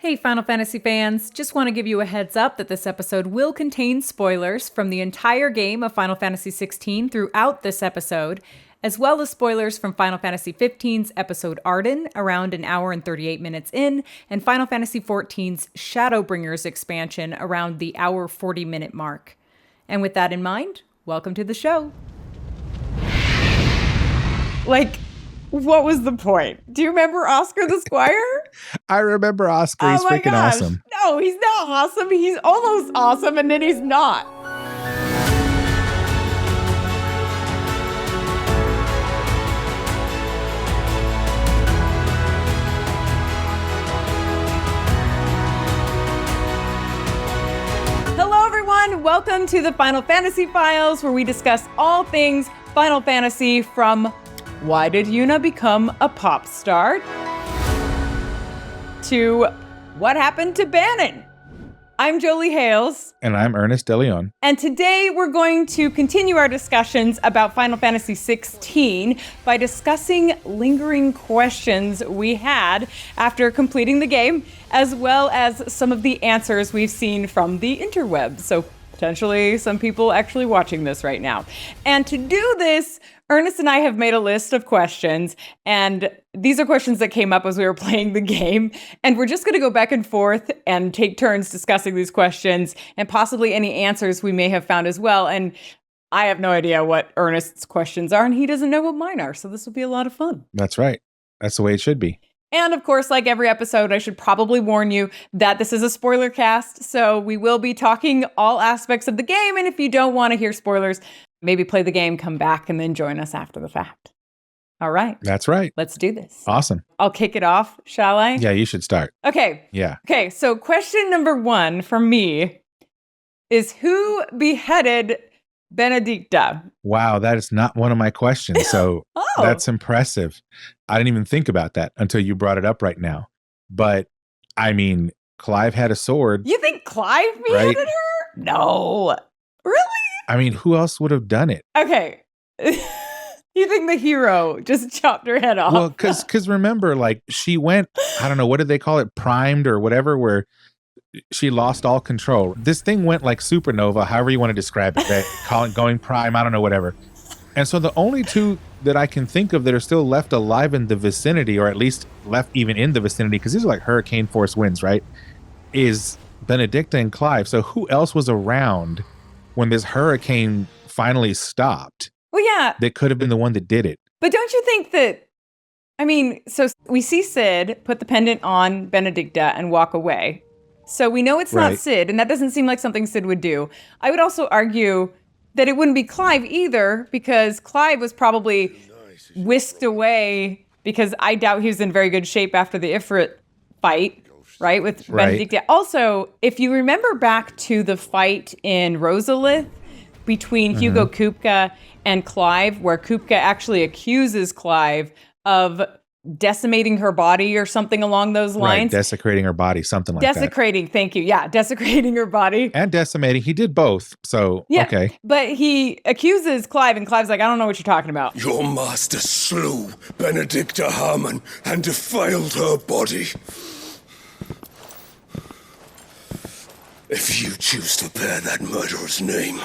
Hey Final Fantasy fans, just want to give you a heads up that this episode will contain spoilers from the entire game of Final Fantasy XVI throughout this episode, as well as spoilers from Final Fantasy XV's episode Ardyn, around an hour and 38 minutes in, and Final Fantasy XIV's Shadowbringers expansion around the hour 40-minute mark. And with that in mind, welcome to the show. What was the point? Do you remember Oscar the Squire? I remember Oscar. He's freaking awesome. No, he's not awesome. He's almost awesome, and then he's not. Hello, everyone. Welcome to the Final Fantasy Files, where we discuss all things Final Fantasy, from why did Yuna become a pop star to what happened to Bannon. I'm Jolie Hales. And I'm Ernest DeLeon. And today we're going to continue our discussions about Final Fantasy XVI by discussing lingering questions we had after completing the game, as well as some of the answers we've seen from the interwebs. So potentially some people actually watching this right now. And to do this, Ernest and I have made a list of questions, and these are questions that came up as we were playing the game, and we're just going to go back and forth and take turns discussing these questions and possibly any answers we may have found as well. And I have no idea what Ernest's questions are, and he doesn't know what mine are, so this will be a lot of fun. That's right. That's the way it should be. And of course, like every episode, I should probably warn you that this is a spoiler cast, so we will be talking all aspects of the game, and if you don't want to hear spoilers, maybe play the game, come back, and then join us after the fact. All right. That's right. Let's do this. Awesome. I'll kick it off, shall I? Yeah, you should start. Okay. Yeah. Okay, so question number 1 for me is, who beheaded Benedikta? Wow, that is not one of my questions, so That's impressive. I didn't even think about that until you brought it up right now. But, I mean, Clive had a sword. You think Clive beheaded her? No. Really? I mean, who else would have done it? Okay. You think the hero just chopped her head off? Well, because remember, like, she went, I don't know, what did they call it? Primed or whatever, where she lost all control. This thing went like supernova, however you want to describe it, going prime, I don't know, whatever. And so the only two that I can think of that are still left alive in the vicinity, or at least left even in the vicinity, because these are like hurricane force winds, right, is Benedikta and Clive. So who else was around when this hurricane finally stopped? Well, yeah. That could have been the one that did it. But don't you think that, I mean, so we see Cid put the pendant on Benedikta and walk away. So we know it's not Cid, and that doesn't seem like something Cid would do. I would also argue that it wouldn't be Clive either, because Clive was probably whisked away, because I doubt he was in very good shape after the Ifrit fight, right, with Benedikta. Also, if you remember back to the fight in Rosalith between Hugo Kupka and Clive, where Kupka actually accuses Clive of decimating her body or something along those lines. Right, desecrating her body, something like that. Desecrating, thank you. Yeah, desecrating her body. And decimating. He did both, so, yeah, okay. But he accuses Clive, and Clive's like, I don't know what you're talking about. Your master slew Benedikta Harmon and defiled her body. If you choose to bear that murderer's name,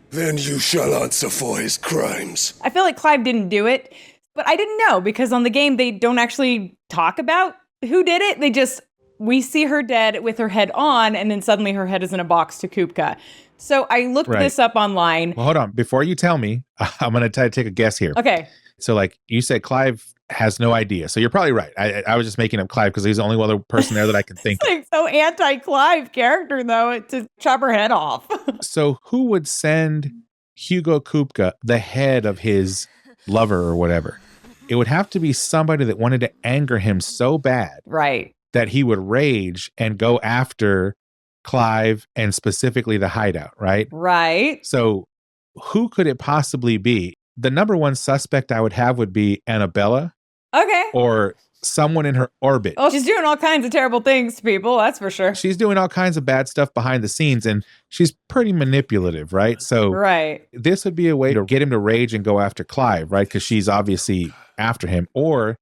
then you shall answer for his crimes. I feel like Clive didn't do it, but I didn't know, because on the game, they don't actually talk about who did it. We see her dead with her head on, and then suddenly her head is in a box to Kupka. So I looked this up online. Well, hold on. Before you tell me, I'm going to try to take a guess here. Okay. So, like, you said Clive has no idea. So you're probably right. I was just making up Clive because he's the only other person there that I can think of. It's like so anti-Clive character, though, to chop her head off. So who would send Hugo Kupka, the head of his lover or whatever? It would have to be somebody that wanted to anger him so bad, right, that he would rage and go after Clive and specifically the hideout, right? Right. So who could it possibly be? The number one suspect I would have would be Anabella. Okay. Or someone in her orbit. Oh, she's doing all kinds of terrible things to people, that's for sure. She's doing all kinds of bad stuff behind the scenes, and she's pretty manipulative, right? So this would be a way to get him to rage and go after Clive, right? Because she's obviously after him. Or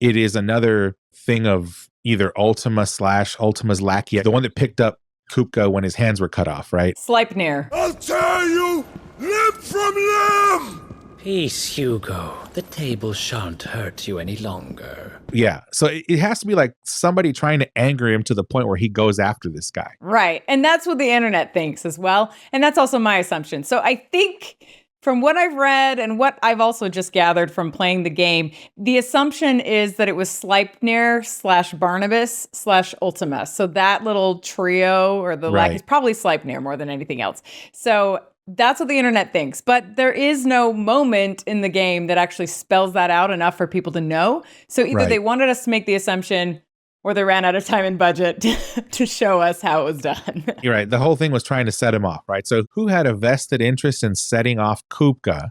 it is another thing of either Ultima's lackey, the one that picked up Kupka when his hands were cut off, right? Sleipnir. I'll tear you limb from limb! Peace, Hugo. The table shan't hurt you any longer. Yeah. So it has to be like somebody trying to anger him to the point where he goes after this guy. Right. And that's what the internet thinks as well. And that's also my assumption. So I think from what I've read and what I've also just gathered from playing the game, the assumption is that it was Sleipnir / Barnabas / Ultimas. So that little trio or the lackeys, probably Sleipnir more than anything else. So that's what the internet thinks. But there is no moment in the game that actually spells that out enough for people to know. So either they wanted us to make the assumption or they ran out of time and budget to show us how it was done. You're right. The whole thing was trying to set him off, right? So who had a vested interest in setting off Kupka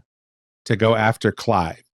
to go after Clive?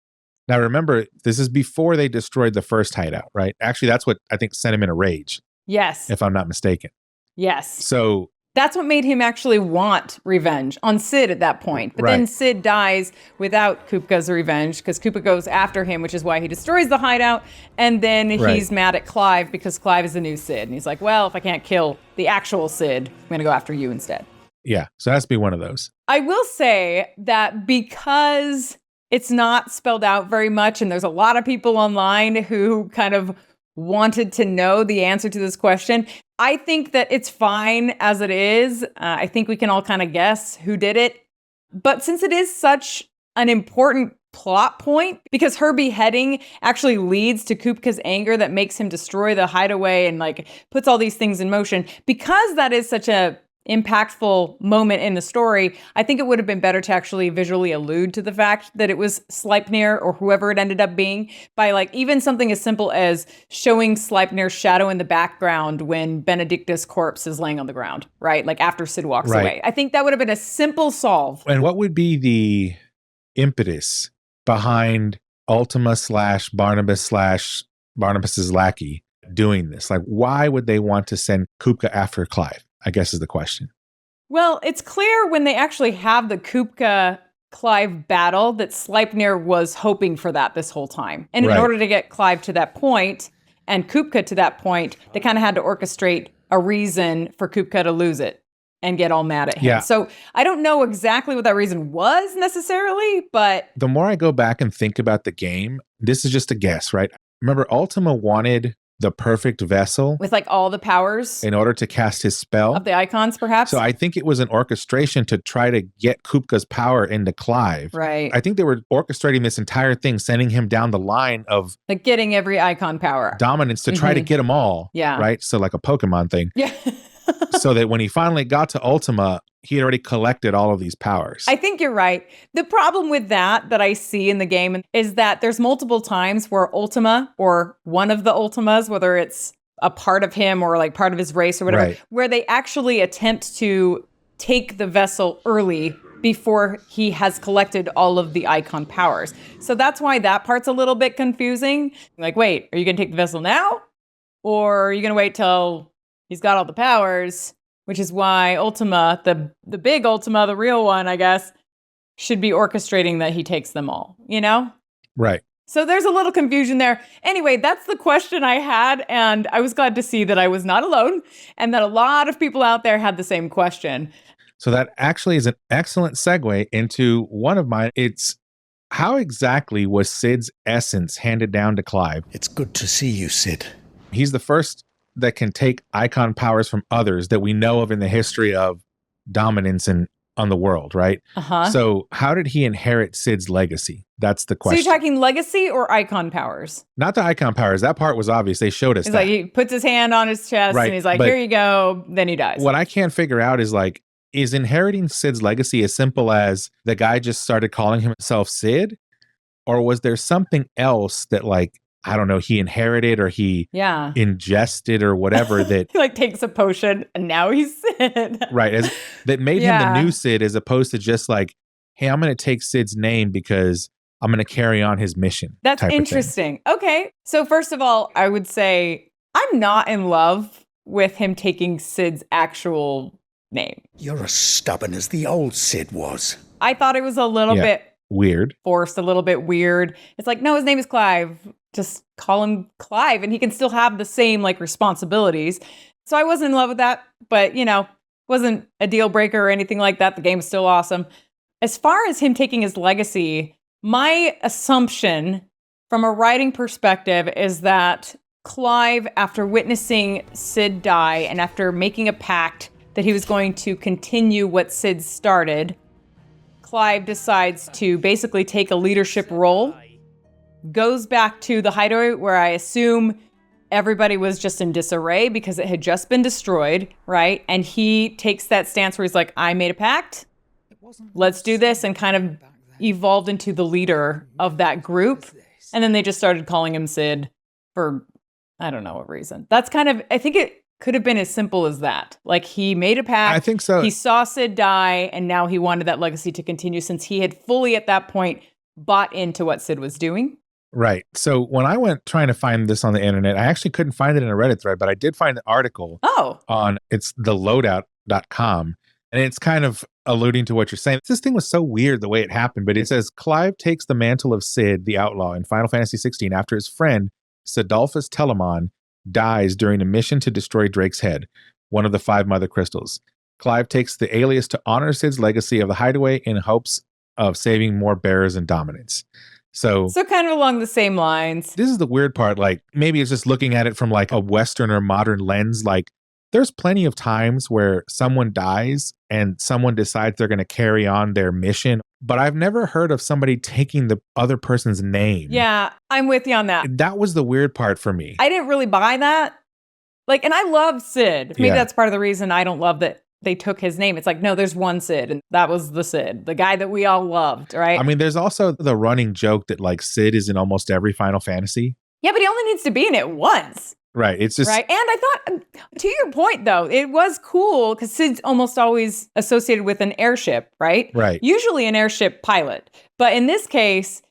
Now, remember, this is before they destroyed the first hideout, right? Actually, that's what I think sent him in a rage. Yes. If I'm not mistaken. Yes. So that's what made him actually want revenge on Cid at that point. But then Cid dies without Kupka's revenge because Kupka goes after him, which is why he destroys the hideout. And then he's mad at Clive because Clive is the new Cid. And he's like, well, if I can't kill the actual Cid, I'm going to go after you instead. Yeah. So it has to be one of those. I will say that because it's not spelled out very much and there's a lot of people online who kind of wanted to know the answer to this question, I think that it's fine as it is. I think we can all kind of guess who did it. But since it is such an important plot point, because her beheading actually leads to Kupka's anger that makes him destroy the hideaway and like puts all these things in motion, because that is such a impactful moment in the story, I think it would have been better to actually visually allude to the fact that it was Sleipnir or whoever it ended up being by like even something as simple as showing Sleipnir's shadow in the background when Benedikta's corpse is laying on the ground, right? Like after Cid walks away. I think that would have been a simple solve. And what would be the impetus behind Ultima / Barnabas / Barnabas's lackey doing this? Like, why would they want to send Kupka after Clive, I guess is the question. Well, it's clear when they actually have the Kupka-Clive battle that Sleipnir was hoping for that this whole time. And in order to get Clive to that point and Kupka to that point, they kind of had to orchestrate a reason for Kupka to lose it and get all mad at him. So I don't know exactly what that reason was necessarily, but the more I go back and think about the game, this is just a guess, right? Remember, Ultima wanted the perfect vessel with like all the powers in order to cast his spell of the icons, perhaps. So I think it was an orchestration to try to get Kupka's power into Clive. Right. I think they were orchestrating this entire thing, sending him down the line of like getting every icon power dominance to try to get them all. Yeah. Right. So like a Pokemon thing. Yeah. So that when he finally got to Ultima, he had already collected all of these powers. I think you're right. The problem with that I see in the game is that there's multiple times where Ultima or one of the Ultimas, whether it's a part of him or like part of his race or whatever, where they actually attempt to take the vessel early before he has collected all of the icon powers. So that's why that part's a little bit confusing. Like, wait, are you going to take the vessel now? Or are you going to wait till he's got all the powers? Which is why Ultima, the big Ultima, the real one, I guess, should be orchestrating that he takes them all, you know? Right. So there's a little confusion there. Anyway, that's the question I had, and I was glad to see that I was not alone and that a lot of people out there had the same question. So that actually is an excellent segue into one of mine. It's how exactly was Cid's essence handed down to Clive? It's good to see you, Cid. He's the first that can take icon powers from others that we know of in the history of dominance on the world, right? So how did he inherit Cid's legacy? That's the question. So you're talking legacy or icon powers? Not the icon powers. That part was obvious. They showed us He's that. like, he puts his hand on his chest and he's like, here you go. Then he dies. What I can't figure out is like, is inheriting Cid's legacy as simple as the guy just started calling himself Cid? Or was there something else that like, I don't know, he inherited or he ingested or whatever that he like takes a potion and now he's Cid. Right. That made him the new Cid as opposed to just like, hey, I'm going to take Cid's name because I'm going to carry on his mission. That's interesting. Okay. So first of all, I would say I'm not in love with him taking Cid's actual name. You're as stubborn as the old Cid was. I thought it was a little bit weird. Forced, a little bit weird. It's like, no, his name is Clive. just call him Clive and he can still have the same like responsibilities. So I wasn't in love with that, but wasn't a deal breaker or anything like that. The game is still awesome. As far as him taking his legacy, my assumption from a writing perspective is that Clive, after witnessing Cid die and after making a pact that he was going to continue what Cid started, Clive decides to basically take a leadership role, goes back to the hideaway where I assume everybody was just in disarray because it had just been destroyed, right? And he takes that stance where he's like, I made a pact, let's do this, and kind of evolved into the leader of that group. And then they just started calling him Cid for, I don't know what reason. That's kind of, I think it could have been as simple as that. Like he made a pact. I think so. He saw Cid die, and now he wanted that legacy to continue since he had fully at that point bought into what Cid was doing. Right. So when I went trying to find this on the internet, I actually couldn't find it in a Reddit thread, but I did find the article on it's theloadout.com. And it's kind of alluding to what you're saying. This thing was so weird the way it happened, but it says Clive takes the mantle of Cid, the outlaw, in Final Fantasy XVI after his friend, Sidolphus Telamon, dies during a mission to destroy Drake's head, one of the 5 mother crystals. Clive takes the alias to honor Cid's legacy of the hideaway in hopes of saving more bearers and dominance. So kind of along the same lines. This is the weird part. Like maybe it's just looking at it from like a Western or modern lens. Like there's plenty of times where someone dies and someone decides they're going to carry on their mission. But I've never heard of somebody taking the other person's name. Yeah, I'm with you on that. That was the weird part for me. I didn't really buy that. Like, and I love Cid. Maybe that's part of the reason I don't love that they took his name. It's like, no, there's one Cid, and that was the Cid, the guy that we all loved, right? I mean, there's also the running joke that like Cid is in almost every Final Fantasy. Yeah, but he only needs to be in it once. Right. It's just right. And I thought, to your point, though, it was cool because Cid's almost always associated with an airship, right? Right. Usually an airship pilot. But in this case,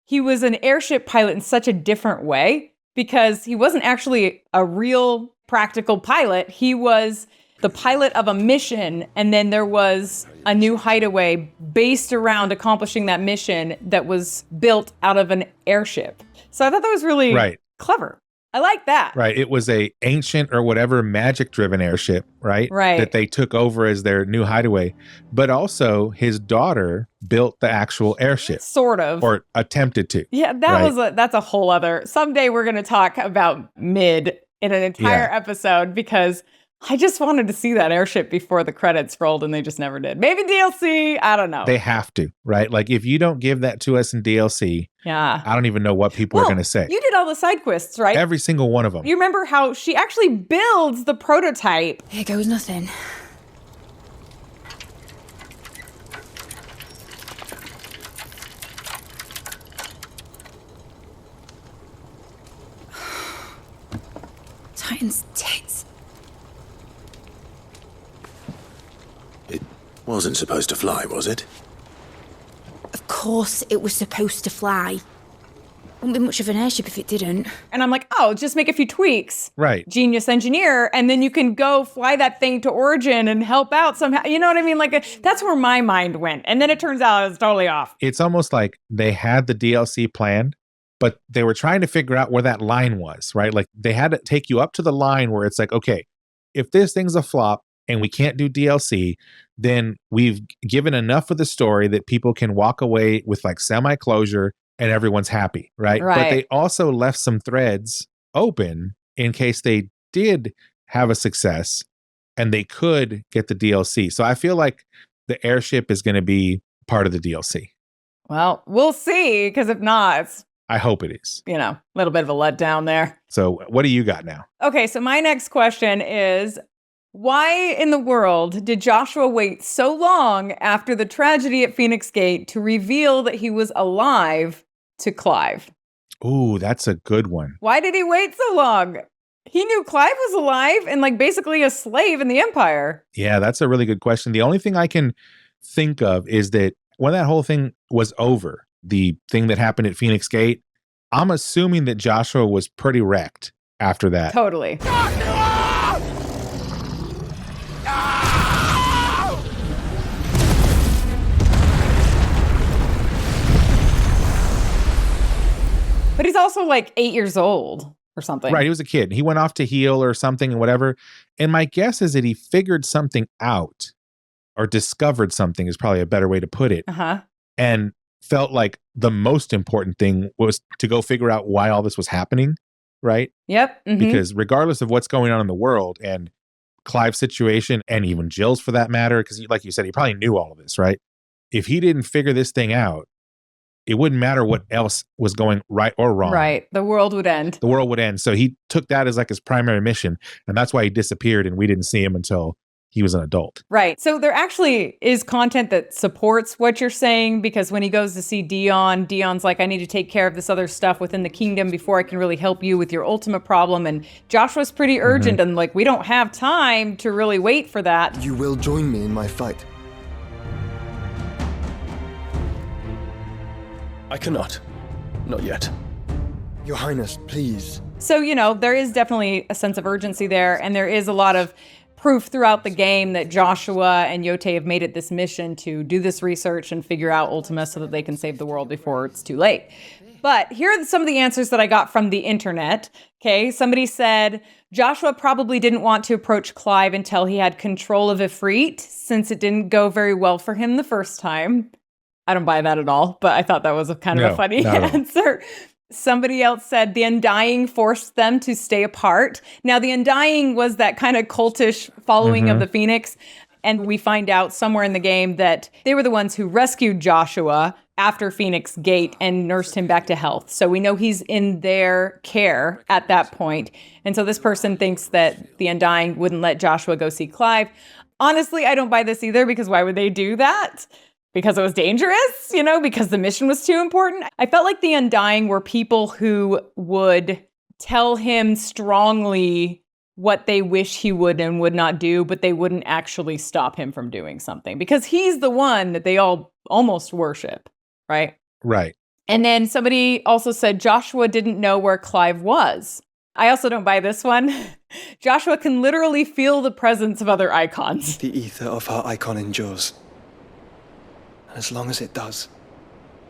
he was an airship pilot in such a different way because he wasn't actually a real practical pilot. He was the pilot of a mission, and then there was a new hideaway based around accomplishing that mission that was built out of an airship. So I thought that was really clever. I like that. Right. It was a ancient or whatever magic-driven airship, right? Right. That they took over as their new hideaway. But also his daughter built the actual airship. Sort of. Or attempted to. Yeah, that's a whole other. Someday we're going to talk about mid in an entire episode because I just wanted to see that airship before the credits rolled and they just never did. Maybe DLC, I don't know. They have to, right? Like if you don't give that to us in DLC, I don't even know what people are going to say. You did all the side quests, right? Every single one of them. You remember how she actually builds the prototype. Here goes nothing. Titan's tits. It wasn't supposed to fly, was it? Of course it was supposed to fly. Wouldn't be much of an airship if it didn't. And I'm like, oh, just make a few tweaks. Right. Genius engineer. And then you can go fly that thing to Origin and help out somehow. You know what I mean? Like that's where my mind went. And then it turns out it's totally off. It's almost like they had the DLC planned, but they were trying to figure out where that line was, right? Like they had to take you up to the line where it's like, okay, if this thing's a flop and we can't do DLC, then we've given enough of the story that people can walk away with like semi-closure and everyone's happy, right? But they also left some threads open in case they did have a success and they could get the DLC. So I feel like the airship is going to be part of the DLC. Well, we'll see, because if not, it's, I hope it is. a little bit of a letdown there. So what do you got now? Okay, so my next question is, why in the world did Joshua wait so long after the tragedy at Phoenix Gate to reveal that he was alive to Clive? Ooh, that's a good one. Why did he wait so long? He knew Clive was alive and like basically a slave in the Empire. Yeah, that's a really good question. The only thing I can think of is that when that whole thing was over, the thing that happened at Phoenix Gate, I'm assuming that Joshua was pretty wrecked after that. Totally. But he's also also like 8 years old or something. Right, he was a kid. He went off to heal or something and whatever. And my guess is that he figured something out, or discovered something is probably a better way to put it. And felt like the most important thing was to go figure out why all this was happening, right? Yep. Because regardless of what's going on in the world and Clive's situation, and even Jill's for that matter, because like you said, he probably knew all of this, right? If he didn't figure this thing out, it wouldn't matter what else was going right or wrong. Right. The world would end. The world would end. So he took that as like his primary mission. And that's why he disappeared and we didn't see him until he was an adult. Right. So there actually is content that supports what you're saying, because when he goes to see Dion, Dion's like, I need to take care of this other stuff within the kingdom before I can really help you with your Ultima problem. And Joshua's pretty urgent and like, we don't have time to really wait for that. You will join me in my fight. I cannot. Not yet. Your Highness, please. So, you know, there is definitely a sense of urgency there. And there is a lot of proof throughout the game that Joshua and Yote have made it this mission to do this research and figure out Ultima so that they can save the world before it's too late. But here are some of the answers that I got from the internet. Okay, somebody said Joshua probably didn't want to approach Clive until he had control of Ifrit, since it didn't go very well for him the first time. I don't buy that at all, but I thought that was a kind of a funny answer. Somebody else said the Undying forced them to stay apart. Now, the Undying was that kind of cultish following of the Phoenix. And we find out somewhere in the game that they were the ones who rescued Joshua after Phoenix Gate and nursed him back to health. So we know he's in their care at that point. And so this person thinks that the Undying wouldn't let Joshua go see Clive. Honestly, I don't buy this either, because why would they do that? Because it was dangerous, you know, because the mission was too important. I felt like the Undying were people who would tell him strongly what they wish he would and would not do, but they wouldn't actually stop him from doing something, because he's the one that they all almost worship, right? Right. And then somebody also said Joshua didn't know where Clive was. I also don't buy this one. Joshua can literally feel the presence of other icons. The ether of her icon endures. And as long as it does,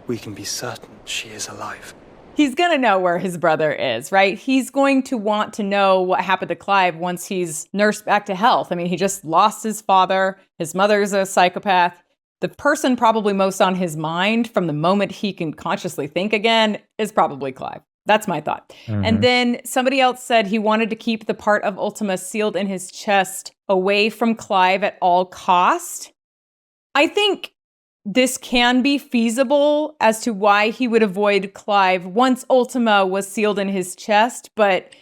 we can be certain she is alive. He's going to know where his brother is, right? He's going to want to know what happened to Clive once he's nursed back to health. I mean, he just lost his father. His mother's a psychopath. The person probably most on his mind from the moment he can consciously think again is probably Clive. That's my thought. And then somebody else said he wanted to keep the part of Ultima sealed in his chest away from Clive at all cost. I think this can be feasible as to why he would avoid Clive once Ultima was sealed in his chest, but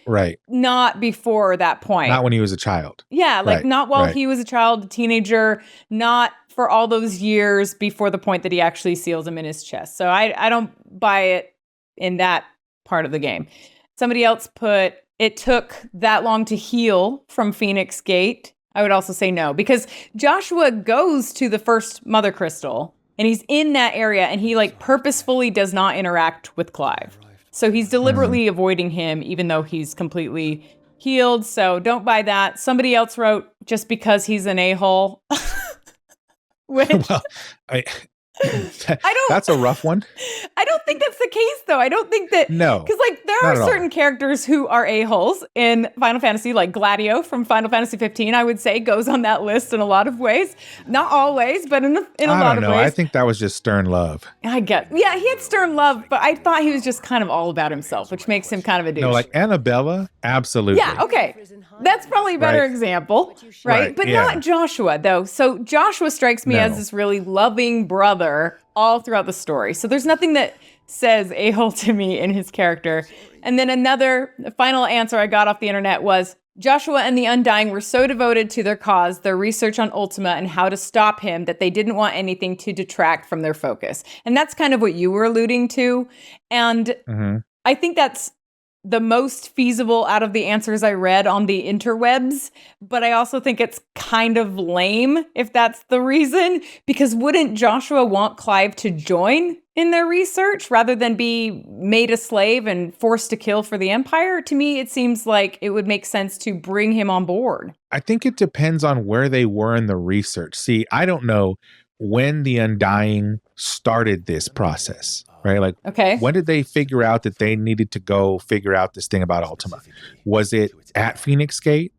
not before that point. Not when he was a child. Yeah, like not while he was a child, a teenager, not for all those years before the point that he actually seals him in his chest. So I don't buy it in that part of the game. Somebody else put, it took that long to heal from Phoenix Gate. I would also say no, because Joshua goes to the first Mother Crystal and he's in that area and he like purposefully does not interact with Clive. So he's deliberately avoiding him even though he's completely healed. So don't buy that. Somebody else wrote just because he's an a-hole. Which well, that's a rough one. I don't think that's the case, though. I don't think that. No. Because, like, there are certain characters who are a-holes in Final Fantasy, like Gladio from Final Fantasy 15, I would say, goes on that list in a lot of ways. Not always, but in a lot of ways. I think that was just stern love. I get. Yeah, he had stern love, but I thought he was just kind of all about himself, which makes him kind of a douche. No, like Anabella, absolutely. Yeah, okay. That's probably a better example, right? But not Joshua, though. So Joshua strikes me as this really loving brother all throughout the story. So there's nothing that says a-hole to me in his character. And then the final answer I got off the internet was Joshua and the Undying were so devoted to their cause, their research on Ultima and how to stop him, that they didn't want anything to detract from their focus. And that's kind of what you were alluding to. And I think that's the most feasible out of the answers I read on the interwebs, but I also think it's kind of lame if that's the reason, because wouldn't Joshua want Clive to join in their research rather than be made a slave and forced to kill for the Empire? To me, it seems like it would make sense to bring him on board. I think it depends on where they were in the research. See, I don't know when the Undying started this process, right? Like, Okay. when did they figure out that they needed to go figure out this thing about Ultima? Was it at Phoenix Gate?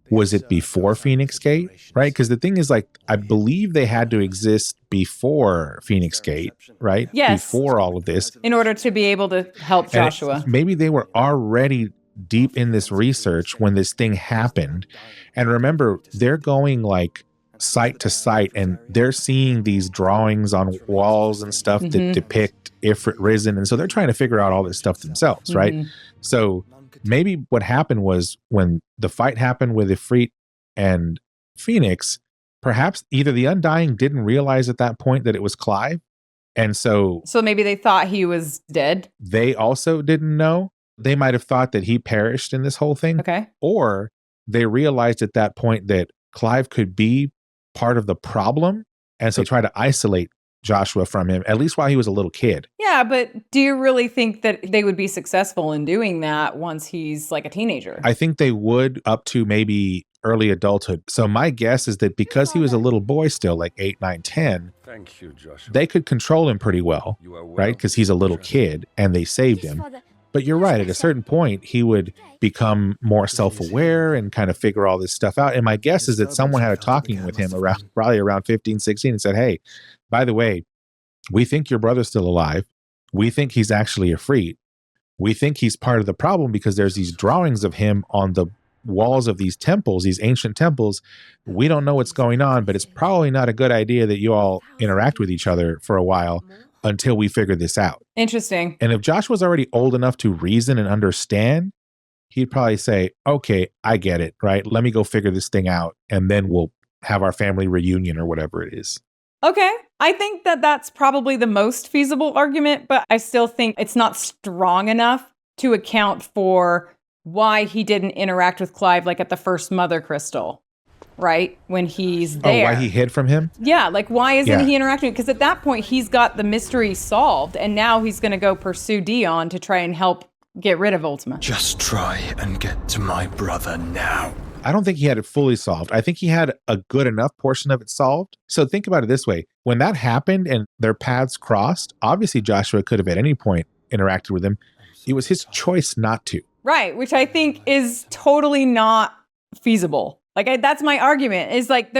Was it before Phoenix Gate? Right? Because the thing is, like, I believe they had to exist before Phoenix Gate, right? Yes. Before all of this. In order to be able to help Joshua. Maybe they were already deep in this research when this thing happened. And remember, they're going like site to site and they're seeing these drawings on walls and stuff that depict Ifrit risen. And so they're trying to figure out all this stuff themselves, right? So maybe what happened was when the fight happened with Ifrit and Phoenix, perhaps either the Undying didn't realize at that point that it was Clive. And so maybe they thought he was dead. They also didn't know. They might have thought that he perished in this whole thing. Okay. Or they realized at that point that Clive could be part of the problem. And so try to isolate Joshua from him, at least while he was a little kid. Yeah, but do you really think that they would be successful in doing that once he's like a teenager? I think they would up to maybe early adulthood. So my guess is that because he was a little boy still, like 8, 9, 10, Thank you, Joshua. they could control him pretty well, right? Because he's a little kid and they saved him. But you're right. At a certain point, he would become more self-aware and kind of figure all this stuff out. And my guess is that someone had a talking with him probably around 15, 16 and said, hey, by the way, we think your brother's still alive. We think he's actually Ifrit. We think he's part of the problem because there's these drawings of him on the walls of these temples, these ancient temples. We don't know what's going on, but it's probably not a good idea that you all interact with each other for a while until we figure this out. Interesting. And if Joshua's already old enough to reason and understand, he'd probably say, okay, I get it, right? Let me go figure this thing out, and then we'll have our family reunion or whatever it is. Okay. I think that that's probably the most feasible argument, but I still think it's not strong enough to account for why he didn't interact with Clive like at the first Mother Crystal, right? When he's there. Oh, why he hid from him? Yeah, like why isn't he interacting? Because at that point, he's got the mystery solved, and now he's going to go pursue Dion to try and help get rid of Ultima. Just try and get to my brother now. I don't think he had it fully solved. I think he had a good enough portion of it solved. So think about it this way. When that happened and their paths crossed, obviously Joshua could have at any point interacted with him. It was his choice not to. Right, which I think is totally not feasible. Like, that's my argument, is like,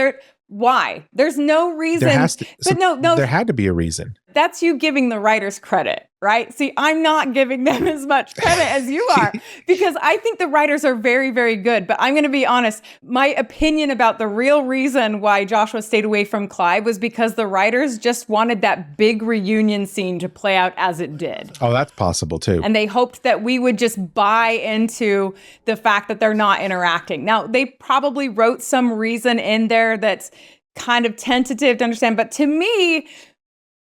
why? There's no reason. There had to be a reason. That's you giving the writers credit, right? See, I'm not giving them as much credit as you are because I think the writers are very, very good. But I'm going to be honest. My opinion about the real reason why Joshua stayed away from Clive was because the writers just wanted that big reunion scene to play out as it did. Oh, that's possible too. And they hoped that we would just buy into the fact that they're not interacting. Now, they probably wrote some reason in there that's kind of tentative to understand. But to me,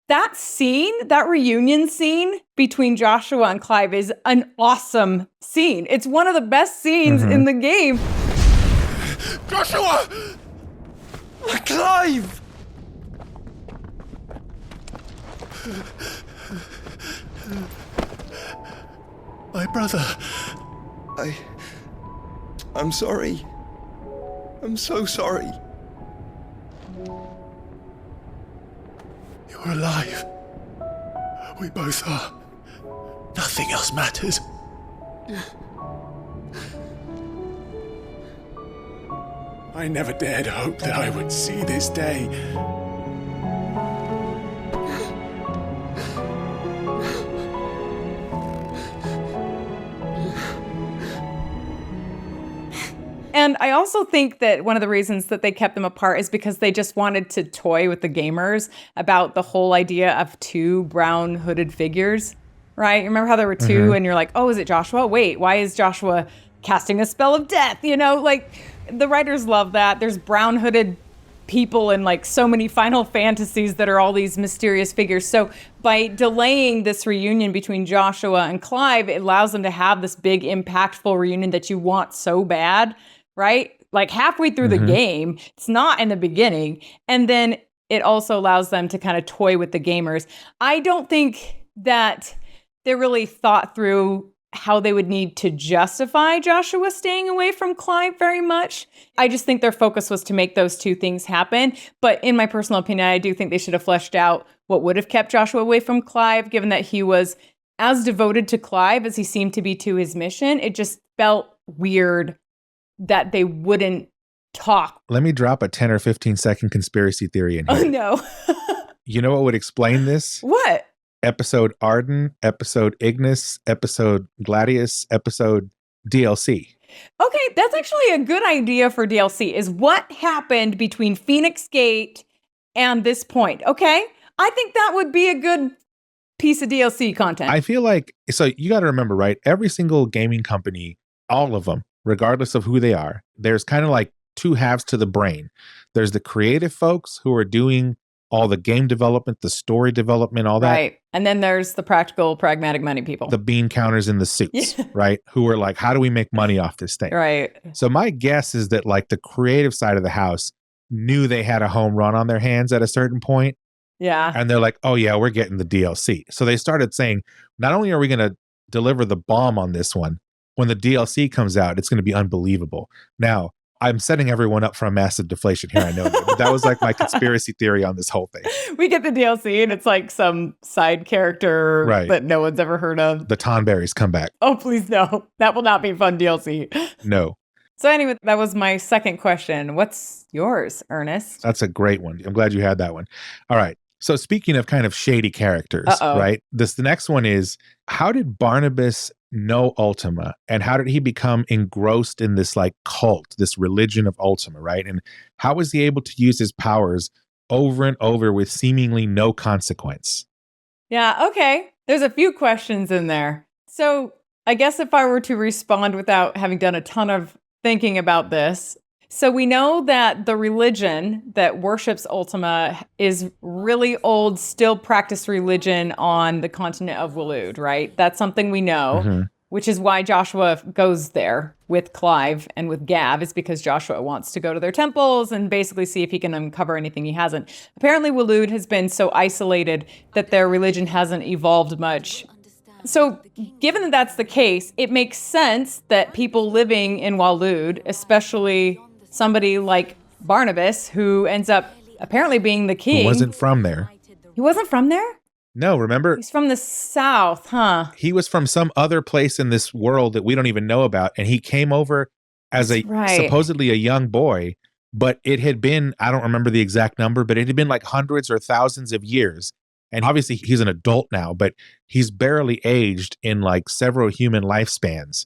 that scene, that reunion scene between Joshua and Clive is an awesome scene. It's one of the best scenes in the game. Joshua! Clive! My brother. I'm sorry. I'm so sorry. You're alive. We both are. Nothing else matters. I never dared hope that I would see this day. And I also think that one of the reasons that they kept them apart is because they just wanted to toy with the gamers about the whole idea of two brown hooded figures, right? You remember how there were two and you're like, oh, is it Joshua? Wait, why is Joshua casting a spell of death? You know, like the writers love that. There's brown hooded people in like so many Final Fantasies that are all these mysterious figures. So by delaying this reunion between Joshua and Clive, it allows them to have this big impactful reunion that you want so bad, right? Like halfway through the game, it's not in the beginning. And then it also allows them to kind of toy with the gamers. I don't think that they really thought through how they would need to justify Joshua staying away from Clive very much. I just think their focus was to make those two things happen. But in my personal opinion, I do think they should have fleshed out what would have kept Joshua away from Clive, given that he was as devoted to Clive as he seemed to be to his mission. It just felt weird that they wouldn't talk. Let me drop a 10 or 15-second conspiracy theory in here. Oh, no. You know what would explain this? What? Episode Ardyn, episode Ignis, episode Gladius, episode DLC. Okay, that's actually a good idea for DLC, is what happened between Phoenix Gate and this point. Okay, I think that would be a good piece of DLC content. I feel like, so you got to remember, right? Every single gaming company, all of them, regardless of who they are, there's kind of like two halves to the brain. There's the creative folks who are doing all the game development, the story development, all that. Right. And then there's the practical, pragmatic money people. The bean counters in the suits, right? Who are like, how do we make money off this thing? Right. So my guess is that like the creative side of the house knew they had a home run on their hands at a certain point. Yeah. And they're like, oh yeah, we're getting the DLC. So they started saying, not only are we going to deliver the bomb on this one, when the DLC comes out, it's going to be unbelievable. Now, I'm setting everyone up for a massive deflation here, I know that, but that was like my conspiracy theory on this whole thing. We get the DLC and it's like some side character that no one's ever heard of. The Tonberries come back. Oh, please no. That will not be fun DLC. No. So anyway, that was my second question. What's yours, Ernest? That's a great one. I'm glad you had that one. All right. So speaking of kind of shady characters, right? The next one is, how did Barnabas know Ultima, and how did he become engrossed in this like cult, this religion of Ultima, right? And how was he able to use his powers over and over with seemingly no consequence? Yeah, okay. There's a few questions in there. So I guess if I were to respond without having done a ton of thinking about this, so we know that the religion that worships Ultima is really old, still practiced religion on the continent of Waloed, right? That's something we know, which is why Joshua goes there with Clive and with Gav, is because Joshua wants to go to their temples and basically see if he can uncover anything he hasn't. Apparently, Waloed has been so isolated that their religion hasn't evolved much. So given that that's the case, it makes sense that people living in Waloed, especially somebody like Barnabas, who ends up apparently being the king. Who wasn't from there. He wasn't from there? No, remember? He's from the south, huh? He was from some other place in this world that we don't even know about. And he came over as supposedly a young boy, but it had been, I don't remember the exact number, but it had been like hundreds or thousands of years. And obviously he's an adult now, but he's barely aged in like several human lifespans.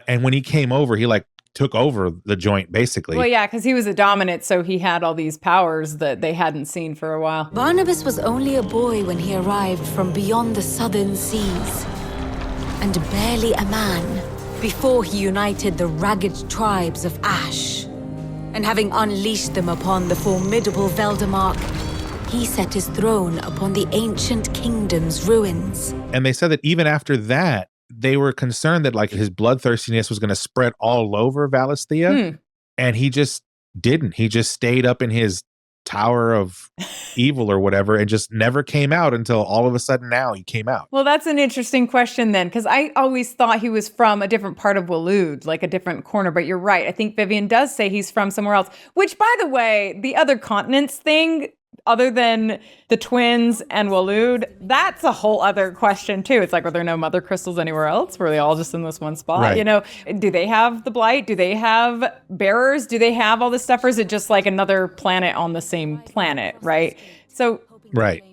And when he came over, he like took over the joint, basically. Well, yeah, because he was a dominant, so he had all these powers that they hadn't seen for a while. Barnabas was only a boy when he arrived from beyond the southern seas, and barely a man before he united the ragged tribes of Ash. And having unleashed them upon the formidable Veldemark, he set his throne upon the ancient kingdom's ruins. And they said that even after that, they were concerned that like his bloodthirstiness was going to spread all over Valisthea. And he just didn't. He just stayed up in his tower of evil or whatever and just never came out until all of a sudden now he came out. Well, that's an interesting question then, because I always thought he was from a different part of Waloed, like a different corner. But you're right. I think Vivian does say he's from somewhere else, which, by the way, the other continents thing, other than the twins and Waloed, that's a whole other question too. It's like, are there no mother crystals anywhere else? Were they all just in this one spot? Right. You know, do they have the blight? Do they have bearers? Do they have all this stuff? Or is it just like another planet on the same planet, right? So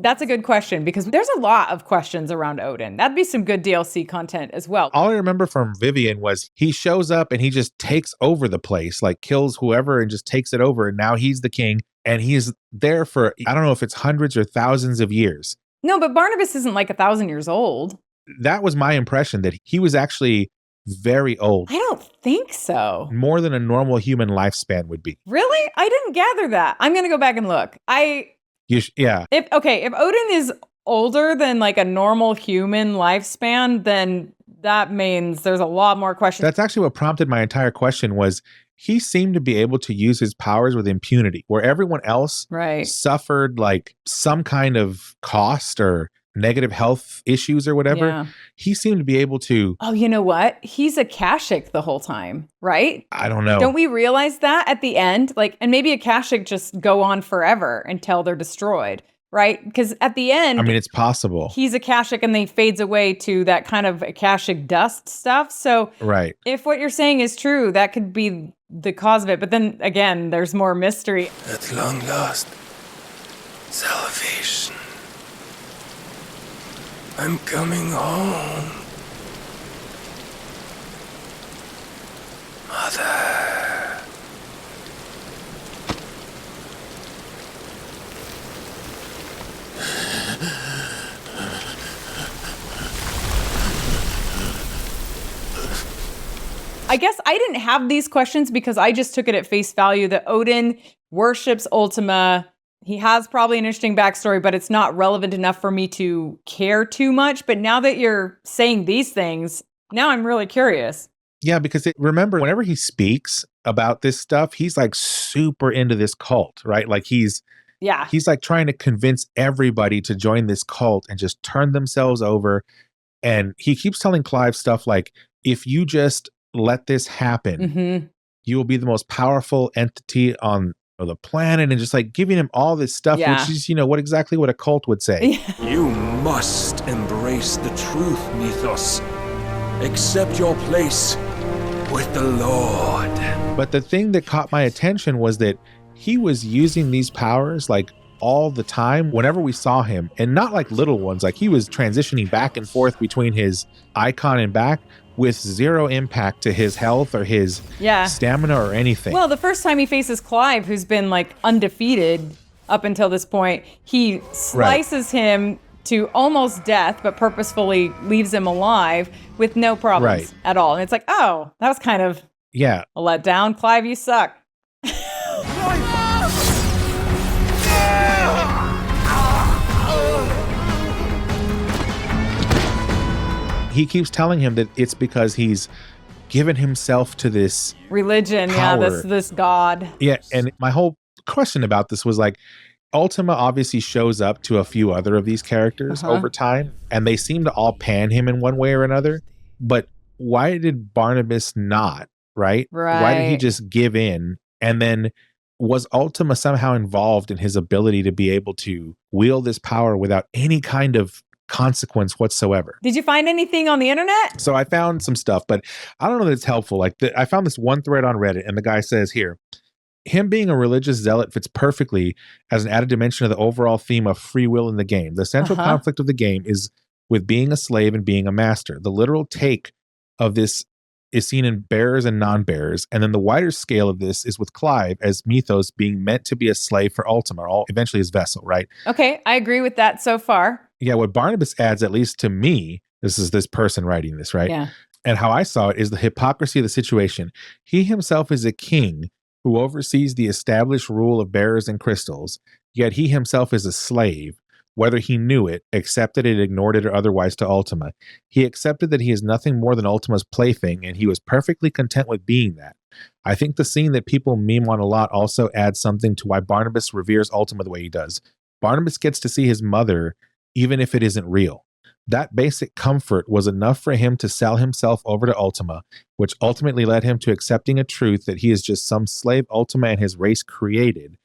that's a good question, because there's a lot of questions around Odin. That'd be some good DLC content as well. All I remember from Vivian was he shows up and he just takes over the place, like kills whoever and just takes it over. And now he's the king. And he's there for, I don't know if it's hundreds or thousands of years. No, but Barnabas isn't like 1,000 years old. That was my impression, that he was actually very old. I don't think so. More than a normal human lifespan would be. Really? I didn't gather that. I'm going to go back and look. Yeah. If Odin is older than like a normal human lifespan, then that means there's a lot more questions. That's actually what prompted my entire question was, he seemed to be able to use his powers with impunity, where everyone else suffered like some kind of cost or negative health issues or whatever, Yeah. he seemed to be able to. Oh, you know what? He's Akashic the whole time, right? I don't know. Don't we realize that at the end? Like, and maybe Akashic just go on forever until they're destroyed, right? Because at the end, I mean, it's possible. he's Akashic and then he fades away to that kind of Akashic dust stuff. So Right. if what you're saying is true, that could be the cause of it. But then again, there's more mystery. At long last, salvation. I'm coming home. Mother. I guess I didn't have these questions because I just took it at face value that Odin worships Ultima. He has probably an interesting backstory, but it's not relevant enough for me to care too much. But now that you're saying these things, now I'm really curious. Yeah, because remember, whenever he speaks about this stuff, he's like super into this cult, right? Like he's like trying to convince everybody to join this cult and just turn themselves over. And he keeps telling Clive stuff like, if you just let this happen, you will be the most powerful entity on the planet, and just like giving him all this stuff, which is, what exactly what a cult would say. You must embrace the truth, Mythos. Accept your place with the Lord. But the thing that caught my attention was that he was using these powers like all the time whenever we saw him, and not like little ones. Like he was transitioning back and forth between his icon and back with zero impact to his health or his stamina or anything. Well, the first time he faces Clive, who's been like undefeated up until this point, he slices him to almost death, but purposefully leaves him alive with no problems at all. And it's like, oh, that was kind of a letdown. Clive, you suck. He keeps telling him that it's because he's given himself to this religion, power. this god. Yeah, and my whole question about this was like, Ultima obviously shows up to a few other of these characters over time, and they seem to all pan him in one way or another. But why did Barnabas not, right? Why did he just give in? And then was Ultima somehow involved in his ability to be able to wield this power without any kind of consequence whatsoever? Did you find anything on the internet? So I found some stuff, but I don't know that it's helpful. Like I found this one thread on Reddit, and the guy says here, him being a religious zealot fits perfectly as an added dimension of the overall theme of free will in the game. The central conflict of the game is with being a slave and being a master. The literal take of this is seen in bearers and non-bearers, and then the wider scale of this is with Clive as Mythos being meant to be a slave for Ultima, or eventually his vessel, right? Okay, I agree with that so far. Yeah, what Barnabas adds, at least to me, this is this person writing this, right? Yeah. And how I saw it is the hypocrisy of the situation. He himself is a king who oversees the established rule of bearers and crystals, yet he himself is a slave, whether he knew it, accepted it, ignored it, or otherwise to Ultima. He accepted that he is nothing more than Ultima's plaything, and he was perfectly content with being that. I think the scene that people meme on a lot also adds something to why Barnabas reveres Ultima the way he does. Barnabas gets to see his mother even if it isn't real. That basic comfort was enough for him to sell himself over to Ultima, which ultimately led him to accepting a truth that he is just some slave Ultima and his race created.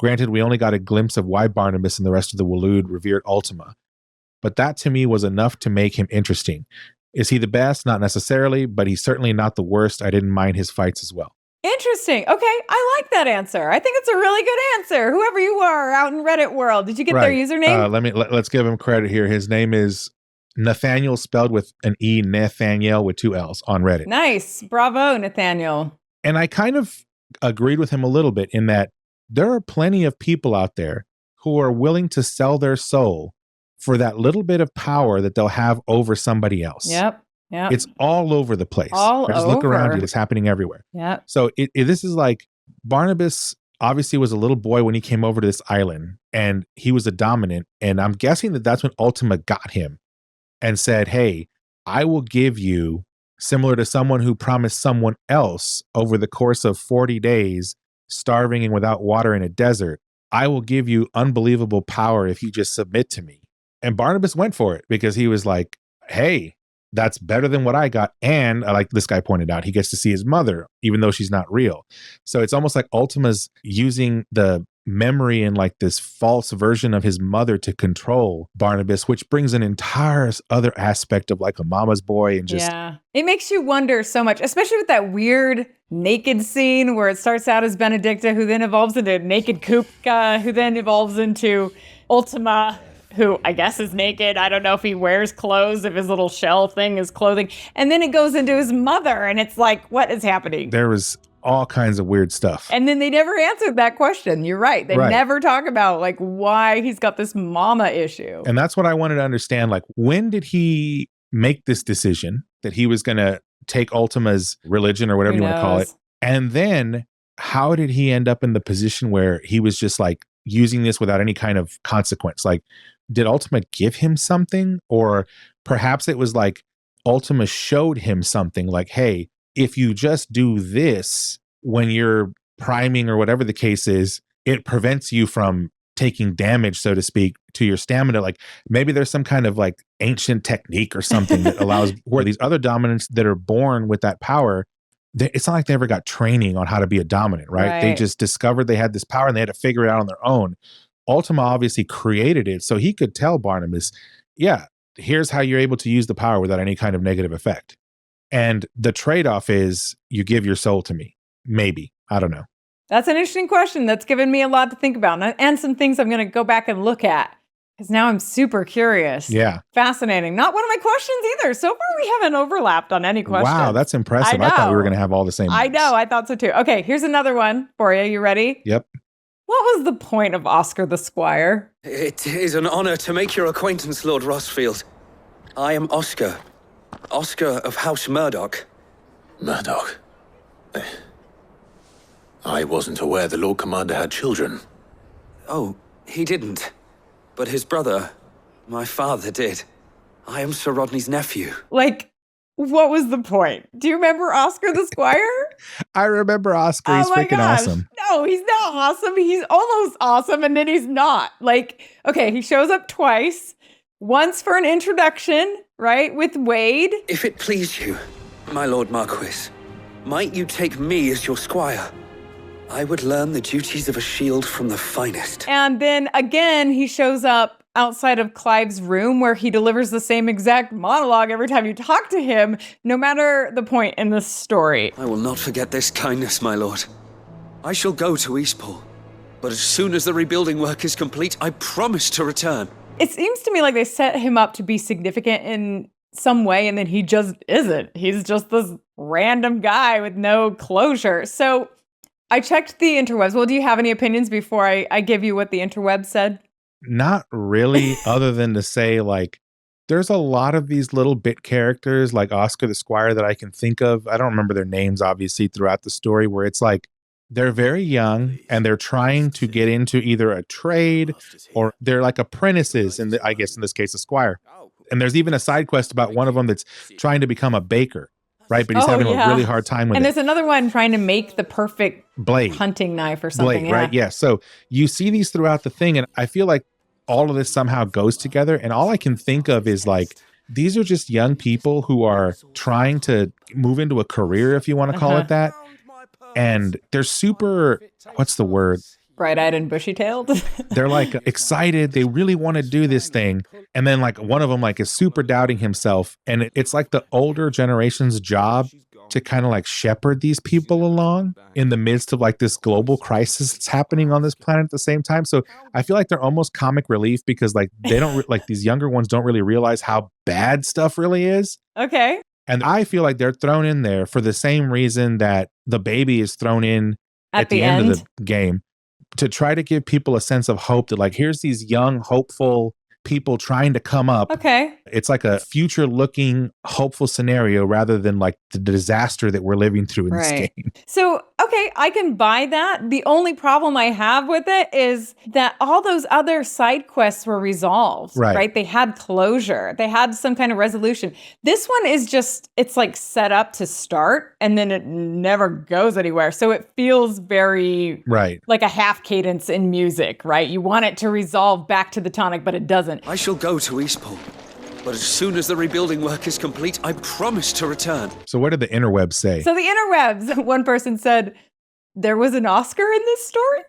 Granted, we only got a glimpse of why Barnabas and the rest of the Waloed revered Ultima, but that to me was enough to make him interesting. Is he the best? Not necessarily, but he's certainly not the worst. I didn't mind his fights as well. Interesting. Okay, I like that answer. I think it's a really good answer. Whoever you are out in Reddit world, did you get their username? Let's give him credit here. His name is Nathaniel, spelled with an E, Nathaniel with two L's on Reddit. Nice. Bravo, Nathaniel. And I kind of agreed with him a little bit in that there are plenty of people out there who are willing to sell their soul for that little bit of power that they'll have over somebody else. Yep. It's all over the place. Just look around you. It's happening everywhere. Yeah. So this is like Barnabas obviously was a little boy when he came over to this island, and he was a dominant. And I'm guessing that that's when Ultima got him and said, hey, I will give you, similar to someone who promised someone else over the course of 40 days, starving and without water in a desert, I will give you unbelievable power if you just submit to me. And Barnabas went for it because he was like, hey, that's better than what I got. And like this guy pointed out, he gets to see his mother, even though she's not real. So it's almost like Ultima's using the memory and like this false version of his mother to control Barnabas, which brings an entire other aspect of like a mama's boy and just it makes you wonder so much, especially with that weird naked scene where it starts out as Benedikta, who then evolves into naked Kupka, who then evolves into Ultima, who I guess is naked. I don't know if he wears clothes, if his little shell thing is clothing. And then it goes into his mother, and it's like, what is happening? There was all kinds of weird stuff. And then they never answered that question. You're right. They never talk about like why he's got this mama issue. And that's what I wanted to understand. Like, when did he make this decision that he was going to take Ultima's religion or whatever you want to call it? And then how did he end up in the position where he was just like using this without any kind of consequence? Like, did Ultima give him something? Or perhaps it was like Ultima showed him something like, hey, if you just do this when you're priming or whatever the case is, it prevents you from taking damage, so to speak, to your stamina. Like maybe there's some kind of like ancient technique or something that allows where these other dominants that are born with that power, it's not like they ever got training on how to be a dominant, right? They just discovered they had this power and they had to figure it out on their own. Ultima obviously created it, so he could tell Barnabas, yeah, here's how you're able to use the power without any kind of negative effect. And the trade-off is you give your soul to me. Maybe. I don't know. That's an interesting question. That's given me a lot to think about and some things I'm going to go back and look at because now I'm super curious. Yeah. Fascinating. Not one of my questions either. So far, we haven't overlapped on any questions. Wow, that's impressive. I thought we were going to have all the same ones. I know. I thought so too. Okay, here's another one for you. You ready? Yep. What was the point of Oscar the Squire? It is an honor to make your acquaintance, Lord Rossfield. I am Oscar. Oscar of House Murdoch. Murdoch? I wasn't aware the Lord Commander had children. Oh, he didn't. But his brother, my father, did. I am Sir Rodney's nephew. Like, what was the point? Do you remember Oscar the Squire? I remember Oscar. He's freaking awesome. No, he's not awesome. He's almost awesome, and then he's not. Like, okay, he shows up twice. Once for an introduction, right, with Wade. If it please you, my Lord Marquis, might you take me as your squire? I would learn the duties of a shield from the finest. And then again, he shows up outside of Clive's room where he delivers the same exact monologue every time you talk to him, no matter the point in the story. I will not forget this kindness, my lord. I shall go to Eastpool, but as soon as the rebuilding work is complete, I promise to return. It seems to me like they set him up to be significant in some way, and then he just isn't. He's just this random guy with no closure. So I checked the interwebs. Well, do you have any opinions before I give you what the interweb said? Not really, other than to say, like, there's a lot of these little bit characters like Oscar the Squire that I can think of. I don't remember their names, obviously, throughout the story, where it's like, they're very young and they're trying to get into either a trade or they're like apprentices, I guess in this case, a squire. And there's even a side quest about one of them that's trying to become a baker, right? But he's having a really hard time with it. And there's another one trying to make the perfect blade, hunting knife or something. Blade, right? Yeah. So you see these throughout the thing, and I feel like all of this somehow goes together. And all I can think of is like, these are just young people who are trying to move into a career, if you want to call it that. And they're super, what's the word? Bright-eyed and bushy-tailed. They're like excited. They really want to do this thing. And then like one of them like is super doubting himself. And it's like the older generation's job to kind of like shepherd these people along in the midst of like this global crisis that's happening on this planet at the same time. So I feel like they're almost comic relief because like they don't like these younger ones don't really realize how bad stuff really is. Okay. And I feel like they're thrown in there for the same reason that the baby is thrown in at the end of the game, to try to give people a sense of hope that like, here's these young, hopeful people trying to come up. Okay. It's like a future looking hopeful scenario rather than like the disaster that we're living through in this game. So, okay, I can buy that. The only problem I have with it is that all those other side quests were resolved, right? They had closure. They had some kind of resolution. This one is just, it's like set up to start and then it never goes anywhere. So it feels very like a half cadence in music, right? You want it to resolve back to the tonic, but it doesn't. I shall go to Eastport, but as soon as the rebuilding work is complete, I promise to return. So what did the interwebs say? So the interwebs, one person said, there was an Oscar in this story?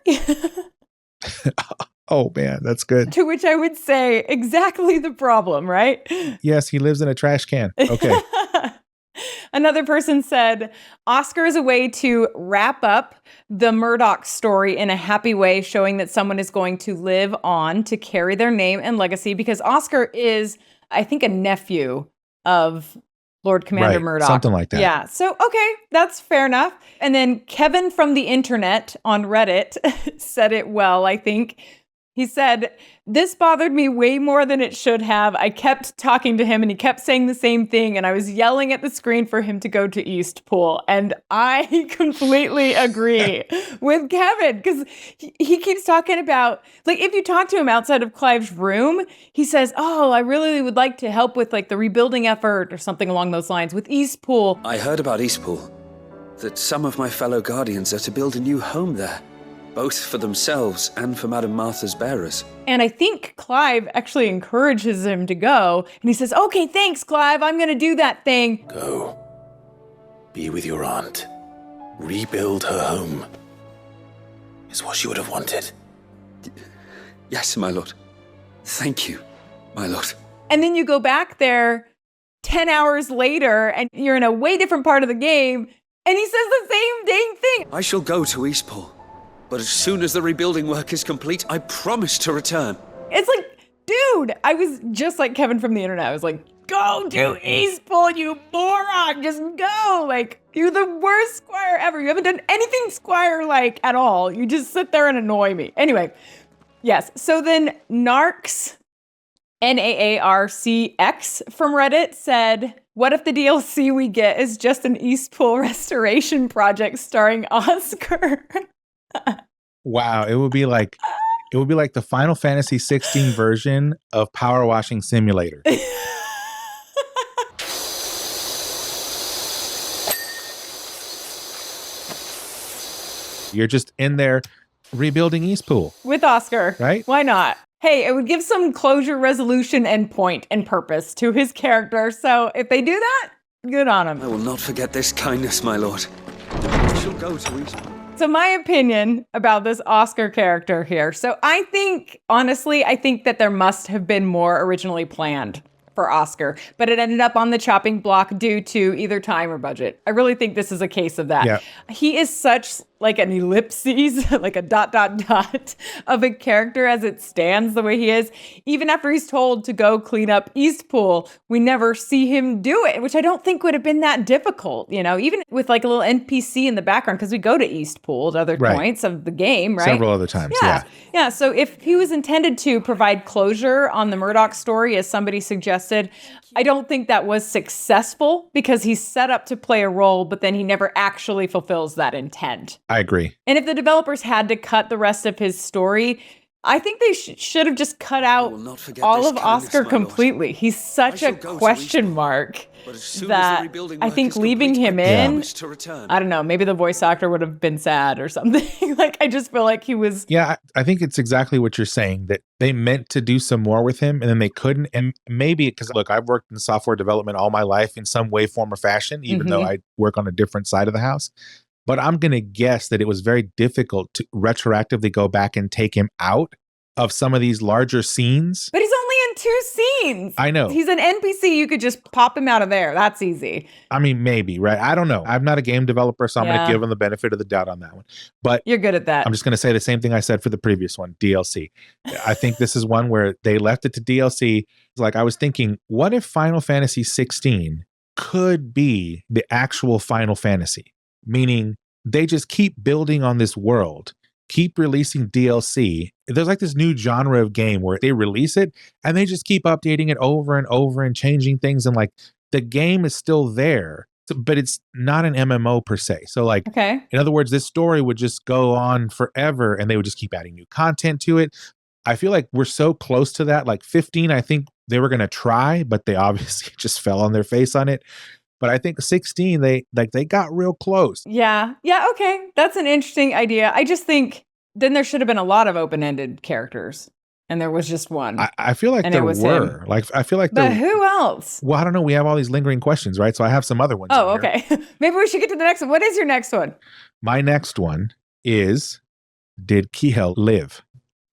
Oh man, that's good. To which I would say, exactly the problem, right? Yes, he lives in a trash can. Okay. Another person said, Oscar is a way to wrap up the Murdoch story in a happy way, showing that someone is going to live on to carry their name and legacy, because Oscar is, I think, a nephew of Lord Commander Murdoch. Something like that. Yeah. So, okay, that's fair enough. And then Kevin from the internet on Reddit said it well, I think. He said, this bothered me way more than it should have. I kept talking to him and he kept saying the same thing. And I was yelling at the screen for him to go to Eastpool. And I completely agree with Kevin, because he keeps talking about, like, if you talk to him outside of Clive's room, he says, oh, I really would like to help with like the rebuilding effort or something along those lines with Eastpool. I heard about Eastpool, that some of my fellow guardians are to build a new home there, both for themselves and for Madame Martha's bearers. And I think Clive actually encourages him to go. And he says, okay, thanks, Clive. I'm going to do that thing. Go. Be with your aunt. Rebuild her home. Is what she would have wanted. Yes, my lord. Thank you, my lord. And then you go back there 10 hours later and you're in a way different part of the game. And he says the same dang thing. I shall go to Eastpool, but as soon as the rebuilding work is complete, I promise to return. It's like, dude, I was just like Kevin from the internet. I was like, go to Eastpool, you moron. Just go. Like, you're the worst squire ever. You haven't done anything squire-like at all. You just sit there and annoy me. Anyway, yes. So then Narcs, Naarcx from Reddit said, what if the DLC we get is just an Eastpool restoration project starring Oscar? Wow, it would be like the Final Fantasy XVI version of Power Washing Simulator. You're just in there rebuilding Eastpool. With Oscar. Right? Why not? Hey, it would give some closure, resolution, and point and purpose to his character. So if they do that, good on him. I will not forget this kindness, my lord. I shall go to Eastpool. So my opinion about this Oscar character here. So I think, honestly, I think that there must have been more originally planned for Oscar, but it ended up on the chopping block due to either time or budget. I really think this is a case of that. Yeah. He is such like an ellipses, like a ... of a character as it stands the way he is. Even after he's told to go clean up Eastpool, we never see him do it, which I don't think would have been that difficult, you know, even with like a little NPC in the background, because we go to Eastpool at other points of the game, right? Several other times, Yeah, so if he was intended to provide closure on the Murdoch story, as somebody suggested, I don't think that was successful because he's set up to play a role, but then he never actually fulfills that intent. I agree. And if the developers had to cut the rest of his story, I think they should have just cut out all of Oscar completely. He's such a question mark that I think leaving him in, I don't know, maybe the voice actor would have been sad or something. Like, I just feel like he was... Yeah, I think it's exactly what you're saying, that they meant to do some more with him and then they couldn't. And maybe, because look, I've worked in software development all my life in some way, form, or fashion, even though I work on a different side of the house. But I'm going to guess that it was very difficult to retroactively go back and take him out of some of these larger scenes. But he's only in 2 scenes. I know. He's an NPC. You could just pop him out of there. That's easy. I mean, maybe, right? I don't know. I'm not a game developer, so I'm going to give him the benefit of the doubt on that one. But you're good at that. I'm just going to say the same thing I said for the previous one, DLC. I think this is one where they left it to DLC. Like, I was thinking, what if Final Fantasy XVI could be the actual Final Fantasy? Meaning, they just keep building on this world, keep releasing DLC. There's like this new genre of game where they release it and they just keep updating it over and over and changing things. And like the game is still there, but it's not an MMO per se. So like, in other words, this story would just go on forever and they would just keep adding new content to it. I feel like we're so close to that. Like 15, I think they were going to try, but they obviously just fell on their face on it. But I think 16, they got real close. Yeah. Yeah. Okay. That's an interesting idea. I just think then there should have been a lot of open-ended characters. And there was just one. I feel like there were. Him. Like I feel like But who else? Well, I don't know. We have all these lingering questions, right? So I have some other ones. Oh, okay. Maybe we should get to the next one. What is your next one? My next one is, did Kihel live?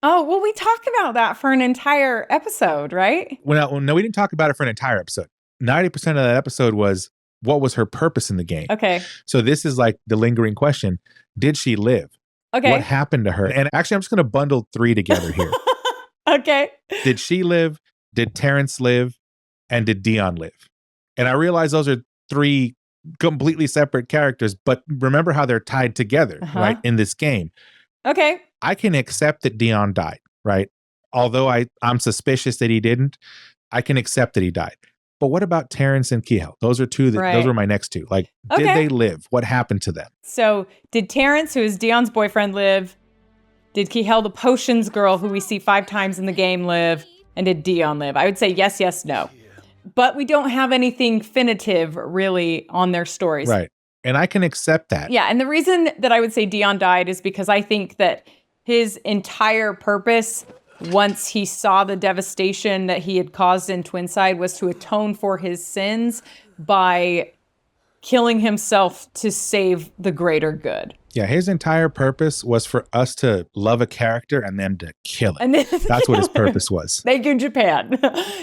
Oh, well, we talked about that for an entire episode, right? Well, no, we didn't talk about it for an entire episode. 90% of that episode was, what was her purpose in the game? Okay. So this is like the lingering question. Did she live? Okay. What happened to her? And actually, I'm just going to bundle 3 together here. Okay. Did she live? Did Terence live? And did Dion live? And I realize those are 3 completely separate characters, but remember how they're tied together, right? In this game. Okay. I can accept that Dion died, right? Although I'm suspicious that he didn't, I can accept that he died. But what about Terence and Kihel? Those are 2 those were my next 2. Like, did they live? What happened to them? So did Terence, who is Dion's boyfriend, live? Did Kihel, the potions girl, who we see 5 times in the game, live? And did Dion live? I would say yes, yes, no. But we don't have anything definitive really on their stories. Right. And I can accept that. Yeah. And the reason that I would say Dion died is because I think that his entire purpose, once he saw the devastation that he had caused in Twinside, was to atone for his sins by killing himself to save the greater good. Yeah, his entire purpose was for us to love a character and then to kill him. That's what his purpose was. Thank you, Japan.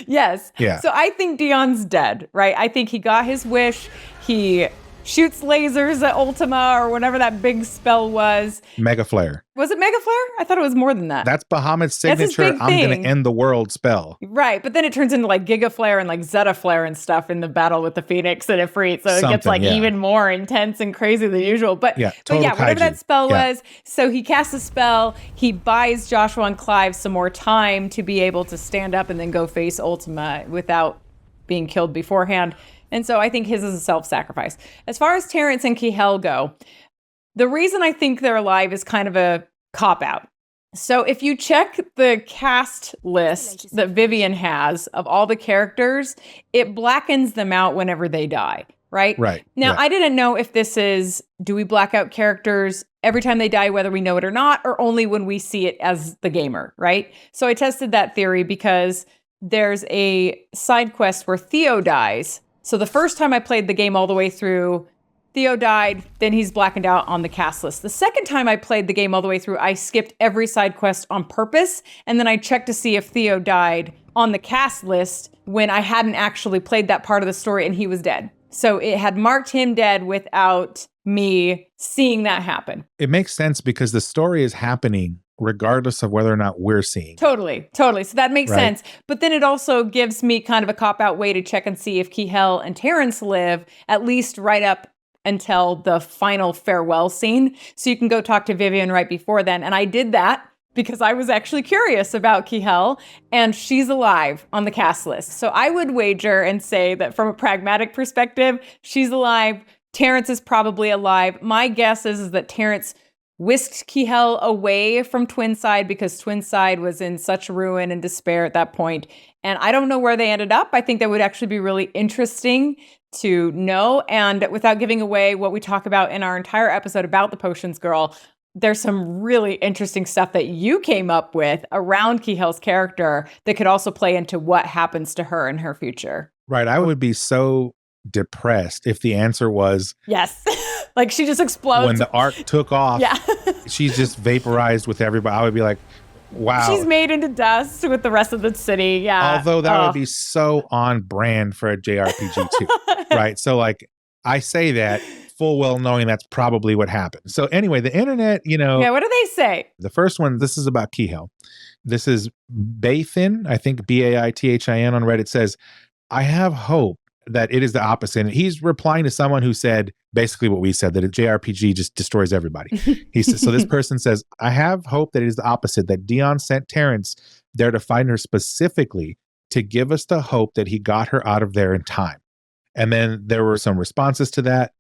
Yes. Yeah. So I think Dion's dead, right? I think he got his wish. He shoots lasers at Ultima or whatever that big spell was. Mega Flare. Was it Mega Flare? I thought it was more than that. That's Bahamut's signature, I'm going to end the world spell. Right, but then it turns into like Giga Flare and like Zeta Flare and stuff in the battle with the Phoenix and Ifrit, so it gets like even more intense and crazy than usual. But yeah, whatever that spell was, so he casts a spell, he buys Joshua and Clive some more time to be able to stand up and then go face Ultima without being killed beforehand. And so I think his is a self-sacrifice. As far as Terence and Kihel go, the reason I think they're alive is kind of a cop-out. So if you check the cast list that Vivian has of all the characters, it blackens them out whenever they die, right? Right. Now, I didn't know if this is, do we black out characters every time they die, whether we know it or not, or only when we see it as the gamer, right? So I tested that theory because there's a side quest where Theo dies. So the first time I played the game all the way through, Theo died, then he's blackened out on the cast list. The second time I played the game all the way through, I skipped every side quest on purpose, and then I checked to see if Theo died on the cast list when I hadn't actually played that part of the story and he was dead. So it had marked him dead without me seeing that happen. It makes sense because the story is happening regardless of whether or not we're seeing. Totally. So that makes sense. But then it also gives me kind of a cop-out way to check and see if Kihel and Terence live, at least right up until the final farewell scene. So you can go talk to Vivian right before then. And I did that because I was actually curious about Kihel, and she's alive on the cast list. So I would wager and say that from a pragmatic perspective, she's alive. Terence is probably alive. My guess is that Terence whisked Kihel away from Twinside because Twinside was in such ruin and despair at that point. And I don't know where they ended up. I think that would actually be really interesting to know. And without giving away what we talk about in our entire episode about the Potions Girl, there's some really interesting stuff that you came up with around Kihel's character that could also play into what happens to her in her future. Right. I would be so depressed if the answer was yes. Like she just explodes. When the arc took off, she's just vaporized with everybody. I would be like, wow. She's made into dust with the rest of the city. Yeah. Although that would be so on brand for a JRPG too. Right. So like I say that full well knowing that's probably what happened. So anyway, the internet, Yeah, what do they say? The first one, this is about Kihel. This is Baithin, I think Baithin on Reddit says, I have hope that it is the opposite. And he's replying to someone who said basically what we said, that a JRPG just destroys everybody. He says, so this person says, I have hope that it is the opposite, that Dion sent Terence there to find her specifically to give us the hope that he got her out of there in time. And then there were some responses to that.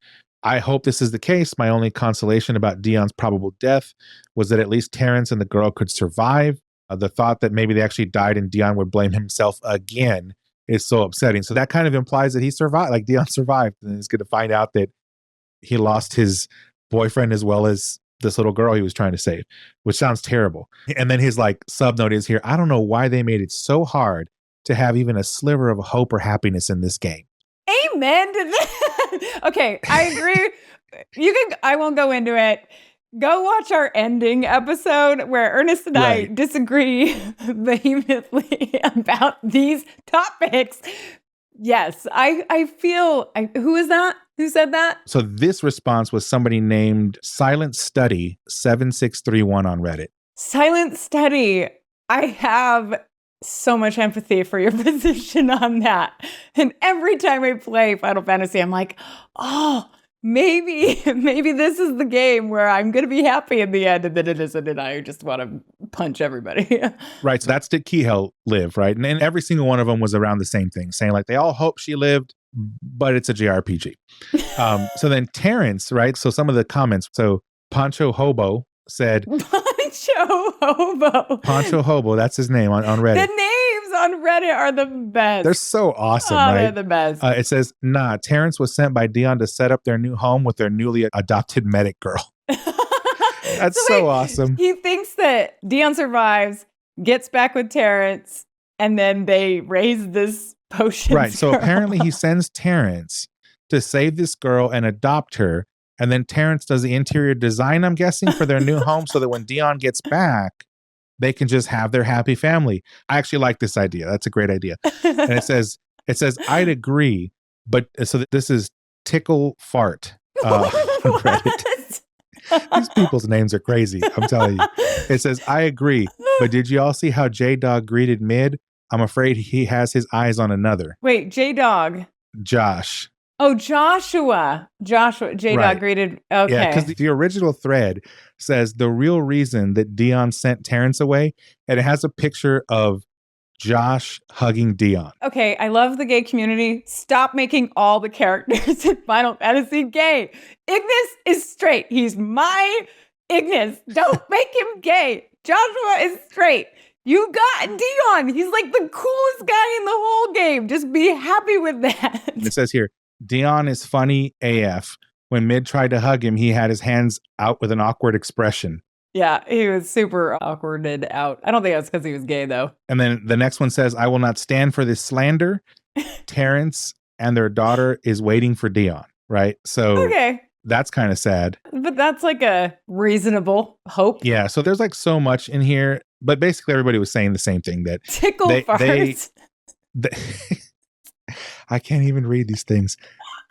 I hope this is the case. My only consolation about Dion's probable death was that at least Terence and the girl could survive. The thought that maybe they actually died and Dion would blame himself again is so upsetting. So that kind of implies that he survived, like Dion survived, and he's going to find out that he lost his boyfriend as well as this little girl he was trying to save, which sounds terrible. And then his like subnote is here, I don't know why they made it so hard to have even a sliver of hope or happiness in this game. Amen to that. Okay, I agree. I won't go into it. Go watch our ending episode where Ernest and I disagree vehemently about these topics. Yes, I feel, who is that? Who said that? So this response was somebody named Silent Study 7631 on Reddit. Silent Study. I have so much empathy for your position on that. And every time I play Final Fantasy, I'm like, oh, maybe this is the game where I'm going to be happy in the end, and then it isn't, and I just want to punch everybody. Right. So that's did Kihel live, right? And every single one of them was around the same thing, saying like they all hope she lived, but it's a JRPG. So then Terence, right? So some of the comments. So Pancho Hobo said, Pancho Hobo, that's his name on Reddit. The names on Reddit are the best. They're so awesome, right? They're the best. It says, nah, Terence was sent by Dion to set up their new home with their newly adopted medic girl. That's so awesome. He thinks that Dion survives, gets back with Terence, and then they raise this potion. Right. So apparently he sends Terence to save this girl and adopt her. And then Terence does the interior design, I'm guessing, for their new home so that when Dion gets back, they can just have their happy family. I actually like this idea. That's a great idea. And it says, I'd agree, but so this is Tickle Fart on Reddit. These people's names are crazy. I'm telling you. It says, I agree, but did you all see how J-Dog greeted Mid? I'm afraid he has his eyes on another. Wait, J-Dog. Josh. Oh, Joshua. J-Dog greeted. Okay. Yeah, because the original thread says the real reason that Dion sent Terence away, and it has a picture of Josh hugging Dion. Okay, I love the gay community. Stop making all the characters in Final Fantasy gay. Ignis is straight. He's my Ignis. Don't make him gay. Joshua is straight. You got Dion. He's like the coolest guy in the whole game. Just be happy with that. It says here, Dion is funny AF. When Mid tried to hug him, he had his hands out with an awkward expression. Yeah, he was super awkwarded out. I don't think that's because he was gay, though. And then the next one says, I will not stand for this slander. Terence and their daughter is waiting for Dion, right? So okay. That's kind of sad. But that's like a reasonable hope. Yeah, so there's like so much in here. But basically everybody was saying the same thing. That Tickle farts. I can't even read these things.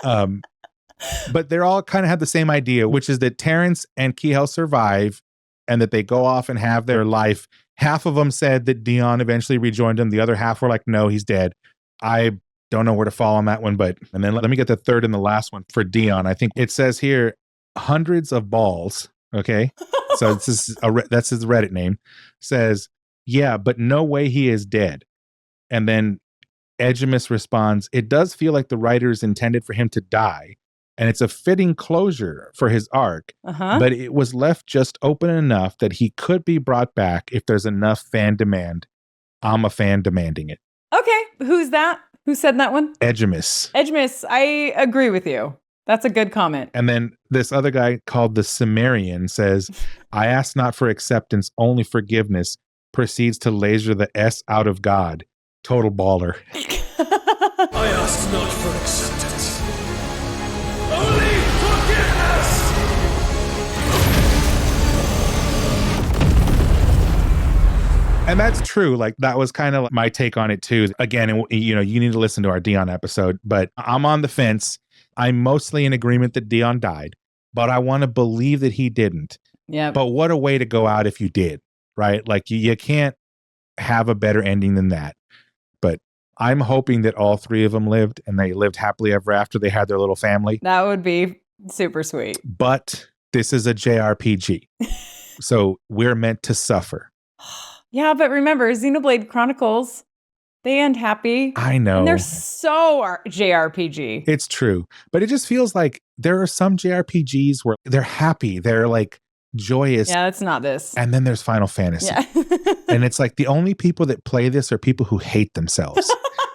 But they're all kind of have the same idea, which is that Terence and Kihel survive and that they go off and have their life. Half of them said that Dion eventually rejoined him. The other half were like, no, he's dead. I don't know where to fall on that one. And then let me get the third and the last one for Dion. I think it says here, hundreds of balls. Okay. So that's his Reddit name. Says, yeah, but no way he is dead. And then Edgemus responds, it does feel like the writers intended for him to die, and it's a fitting closure for his arc, but it was left just open enough that he could be brought back if there's enough fan demand. I'm a fan demanding it. Okay, who's that? Who said that one? Edgemus. Edgemus, I agree with you. That's a good comment. And then this other guy called the Cimmerian says, I ask not for acceptance, only forgiveness, proceeds to laser the S out of God. Total baller. I ask not for acceptance, only forgiveness! And that's true. Like that was kind of my take on it too. Again, you know, you need to listen to our Dion episode, but I'm on the fence. I'm mostly in agreement that Dion died, but I want to believe that he didn't. Yeah. But what a way to go out if you did, right? Like you can't have a better ending than that. But I'm hoping that all three of them lived and they lived happily ever after. They had their little family. That would be super sweet. But this is a JRPG. So we're meant to suffer. Yeah, but remember, Xenoblade Chronicles, they end happy. I know. And they're so JRPG. It's true. But it just feels like there are some JRPGs where they're happy. They're like joyous. Yeah, that's not this. And then there's Final Fantasy. Yeah. And it's like the only people that play this are people who hate themselves.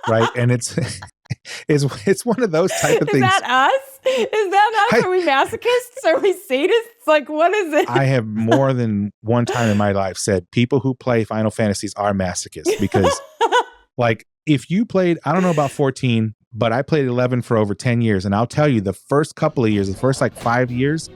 Right? And it's one of those type of things. Is that us? Is that us? Are we masochists? Are we sadists? Like, what is it? I have more than one time in my life said people who play Final Fantasies are masochists because like if you played, I don't know about 14, but I played 11 for over 10 years. And I'll tell you the first couple of years, the first like 5 years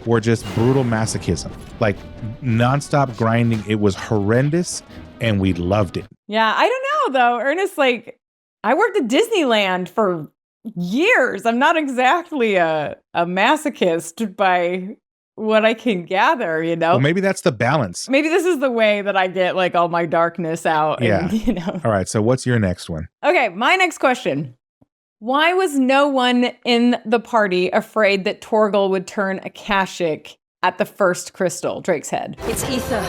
were just brutal masochism, like nonstop grinding. It was horrendous and we loved it. Yeah, I don't know though. Ernest, like I worked at Disneyland for years. I'm not exactly a masochist by what I can gather, you know? Well, maybe that's the balance. Maybe this is the way that I get like all my darkness out. Yeah. And, you know. All right. So what's your next one? Okay. My next question. Why was no one in the party afraid that Torgal would turn Akashic at the first crystal, Drake's head? It's ether.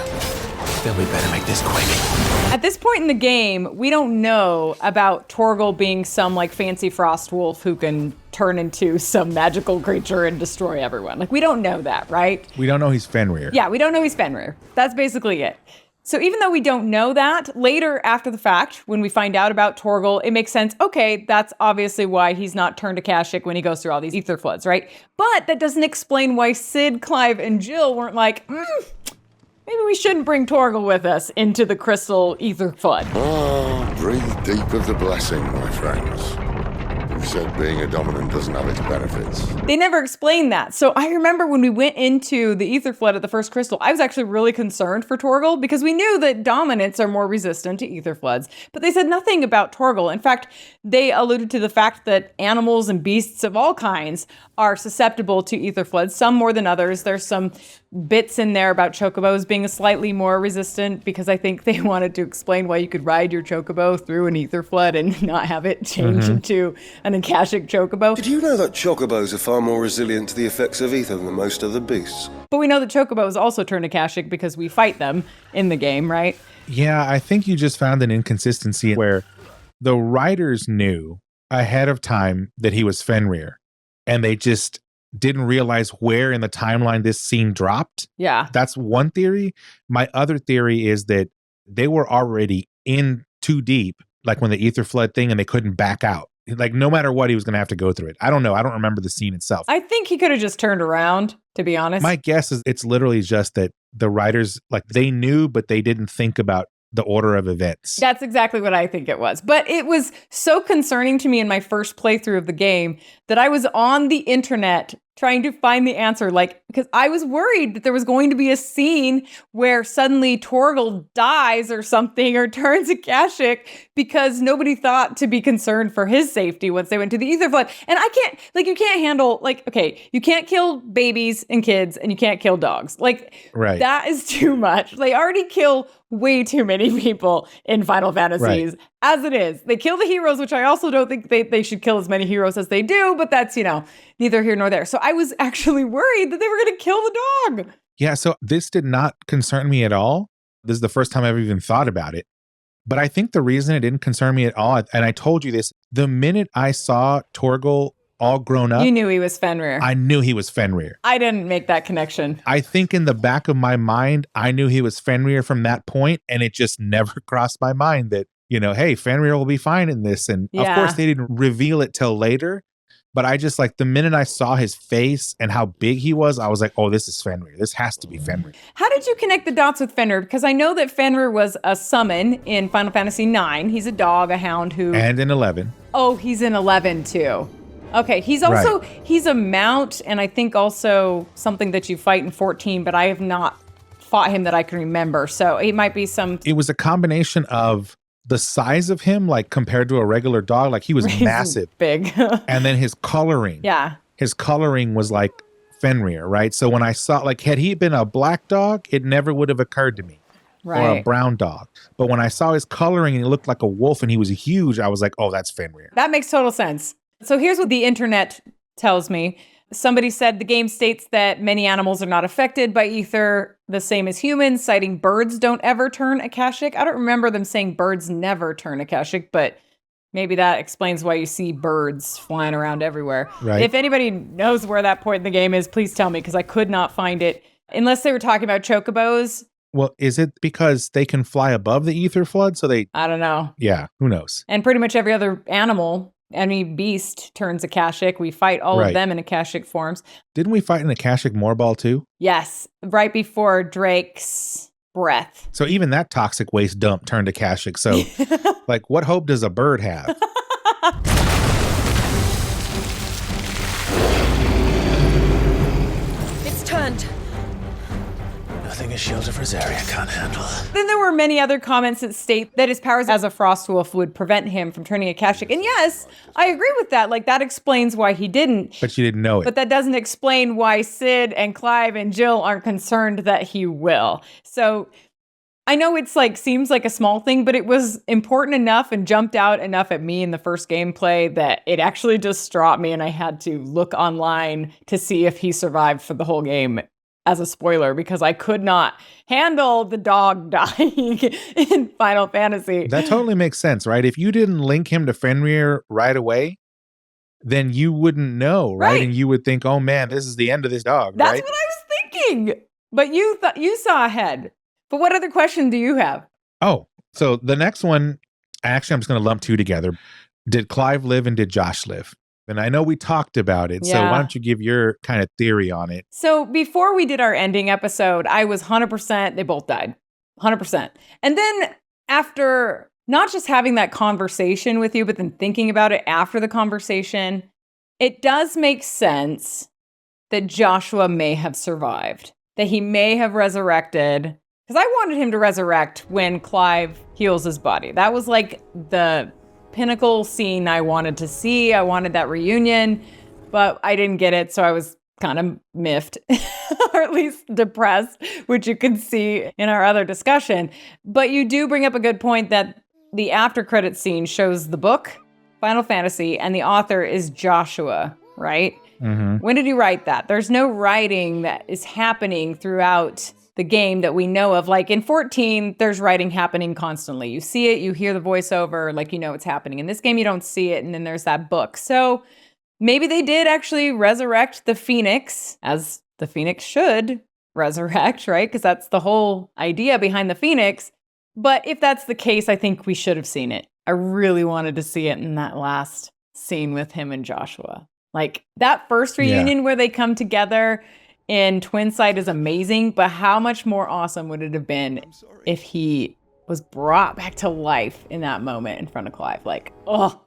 Then we better make this quick. At this point in the game, we don't know about Torgal being some like fancy frost wolf who can turn into some magical creature and destroy everyone. Like we don't know that, right? We don't know he's Fenrir. Yeah, we don't know he's Fenrir. That's basically it. So even though we don't know that, later after the fact, when we find out about Torgal, it makes sense. Okay, that's obviously why he's not turned Akashic when he goes through all these ether floods, right? But that doesn't explain why Cid, Clive, and Jill weren't like, maybe we shouldn't bring Torgal with us into the crystal ether flood. Breathe deep of the blessing, my friends. Who said being a dominant doesn't have its benefits? They never explained that. So I remember when we went into the ether flood at the first crystal, I was actually really concerned for Torgal because we knew that dominants are more resistant to ether floods, but they said nothing about Torgal. In fact, they alluded to the fact that animals and beasts of all kinds are susceptible to ether floods, some more than others. There's some bits in there about chocobos being slightly more resistant because I think they wanted to explain why you could ride your chocobo through an ether flood and not have it change into an Akashic chocobo. Did you know that chocobos are far more resilient to the effects of ether than most other beasts? But we know that chocobos also turn Akashic because we fight them in the game, right? Yeah, I think you just found an inconsistency where the writers knew ahead of time that he was Fenrir, and they just didn't realize where in the timeline this scene dropped. Yeah. That's one theory. My other theory is that they were already in too deep, like when the ether flood thing, and they couldn't back out. Like no matter what, he was going to have to go through it. I don't know. I don't remember the scene itself. I think he could have just turned around, to be honest. My guess is it's literally just that the writers, like they knew, but they didn't think about the order of events. That's exactly what I think it was. But it was so concerning to me in my first playthrough of the game that I was on the internet trying to find the answer, like, because I was worried that there was going to be a scene where suddenly Torgal dies or something or turns Akashic because nobody thought to be concerned for his safety once they went to the ether flood. And I can't, like, you can't handle, like, okay, you can't kill babies and kids and you can't kill dogs. Like, right. That is too much. They already kill way too many people in Final Fantasies as it is. They kill the heroes, which I also don't think they should kill as many heroes as they do, but that's, you know, neither here nor there. So I was actually worried that they were going to kill the dog. Yeah, so this did not concern me at all. This is the first time I've even thought about it. But I think the reason it didn't concern me at all, and I told you this, the minute I saw Torgal all grown up, you knew he was Fenrir. I knew he was Fenrir. I didn't make that connection. I think in the back of my mind, I knew he was Fenrir from that point, and it just never crossed my mind that, you know, hey, Fenrir will be fine in this. And of course, they didn't reveal it till later. But I just like the minute I saw his face and how big he was, I was like, oh, this is Fenrir. This has to be Fenrir. How did you connect the dots with Fenrir? Because I know that Fenrir was a summon in Final Fantasy IX. He's a dog, a hound who... And in 11. Oh, he's in 11 too. Okay, he's also, he's a mount, and I think also something that you fight in 14, but I have not fought him that I can remember. So it might be some... It was a combination of the size of him, like compared to a regular dog, like he was massive. Big. And then his coloring. Yeah. His coloring was like Fenrir, right? So when I saw, like, had he been a black dog, it never would have occurred to me. or a Right. brown dog. But when I saw his coloring and he looked like a wolf and he was huge, I was like, oh, that's Fenrir. That makes total sense. So here's what the internet tells me. Somebody said the game states that many animals are not affected by ether, the same as humans, citing birds don't ever turn Akashic. I don't remember them saying birds never turn Akashic, but maybe that explains why you see birds flying around everywhere. Right. If anybody knows where that point in the game is, please tell me, because I could not find it. Unless they were talking about chocobos. Well, is it because they can fly above the ether flood? So they, I don't know. yeah, who knows? And pretty much every other animal, any beast turns Akashic. We fight all Right. of them in Akashic forms. Didn't we fight an Akashic Moorball too? Yes, right before Drake's breath. So even that toxic waste dump turned Akashic. So like, what hope does a bird have? It's turned. Nothing a shield of Rosaria can't handle. Then there were many other comments that state that his powers as a frost wolf would prevent him from turning Akashic. And yes, I agree with that. Like, that explains why he didn't. But you didn't know it. But that doesn't explain why Cid and Clive and Jill aren't concerned that he will. So I know it's like, seems like a small thing, but it was important enough and jumped out enough at me in the first gameplay that it actually distraught me. And I had to look online to see if he survived for the whole game as a spoiler, because I could not handle the dog dying in Final Fantasy. That totally makes sense, right? If you didn't link him to Fenrir right away, then you wouldn't know, right? Right. And you would think, oh man, this is the end of this dog, That's right? what I was thinking. But you saw ahead. But what other question do you have? Oh, so the next one, actually, I'm just going to lump two together. Did Clive live and did Josh live? And I know we talked about it, so Yeah. why don't you give your kind of theory on it? So before we did our ending episode, I was 100%, they both died. 100%. And then after not just having that conversation with you, but then thinking about it after the conversation, it does make sense that Joshua may have survived, that he may have resurrected. Because I wanted him to resurrect when Clive heals his body. That was like the pinnacle scene I wanted to see. I wanted that reunion, but I didn't get it. So I was kind of miffed, or at least depressed, which you can see in our other discussion. But you do bring up a good point that the after credit scene shows the book, Final Fantasy, and the author is Joshua, right? Mm-hmm. When did you write that? There's no writing that is happening throughout the game that we know of. Like in 14, there's writing happening constantly. You see it, you hear the voiceover, like you know it's happening. In this game, you don't see it, and then there's that book. So maybe they did actually resurrect the Phoenix, as the Phoenix should resurrect, right? Because that's the whole idea behind the Phoenix. But if that's the case, I think we should have seen it. I really wanted to see it in that last scene with him and Joshua. Like that first reunion where they come together in Twin Sight is amazing, but how much more awesome would it have been if he was brought back to life in that moment in front of Clive? Like, oh,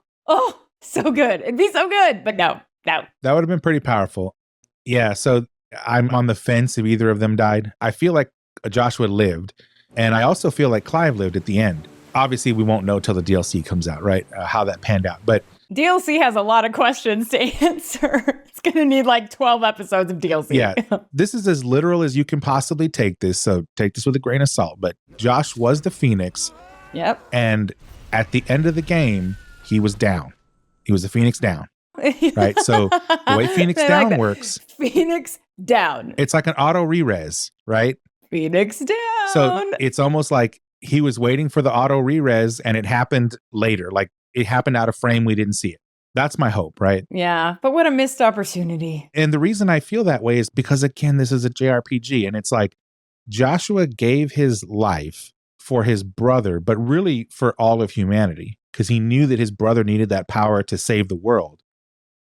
so good. It'd be so good. But no. That would have been pretty powerful. Yeah, so I'm on the fence if either of them died. I feel like Joshua lived, and I also feel like Clive lived at the end. Obviously, we won't know till the DLC comes out, right? How that panned out. But DLC has a lot of questions to answer. It's going to need like 12 episodes of DLC. yeah, this is as literal as you can possibly take this. So take this with a grain of salt. But Josh was the Phoenix. Yep. And at the end of the game, he was down. He was the Phoenix down. Right? So the way Phoenix I down like works. Phoenix down. It's like an auto re-res, right? Phoenix down. So it's almost like he was waiting for the auto re-res and it happened later. Like it happened out of frame. We didn't see it. That's my hope, right? Yeah, but what a missed opportunity. And the reason I feel that way is because, again, this is a JRPG and it's like Joshua gave his life for his brother, but really for all of humanity because he knew that his brother needed that power to save the world.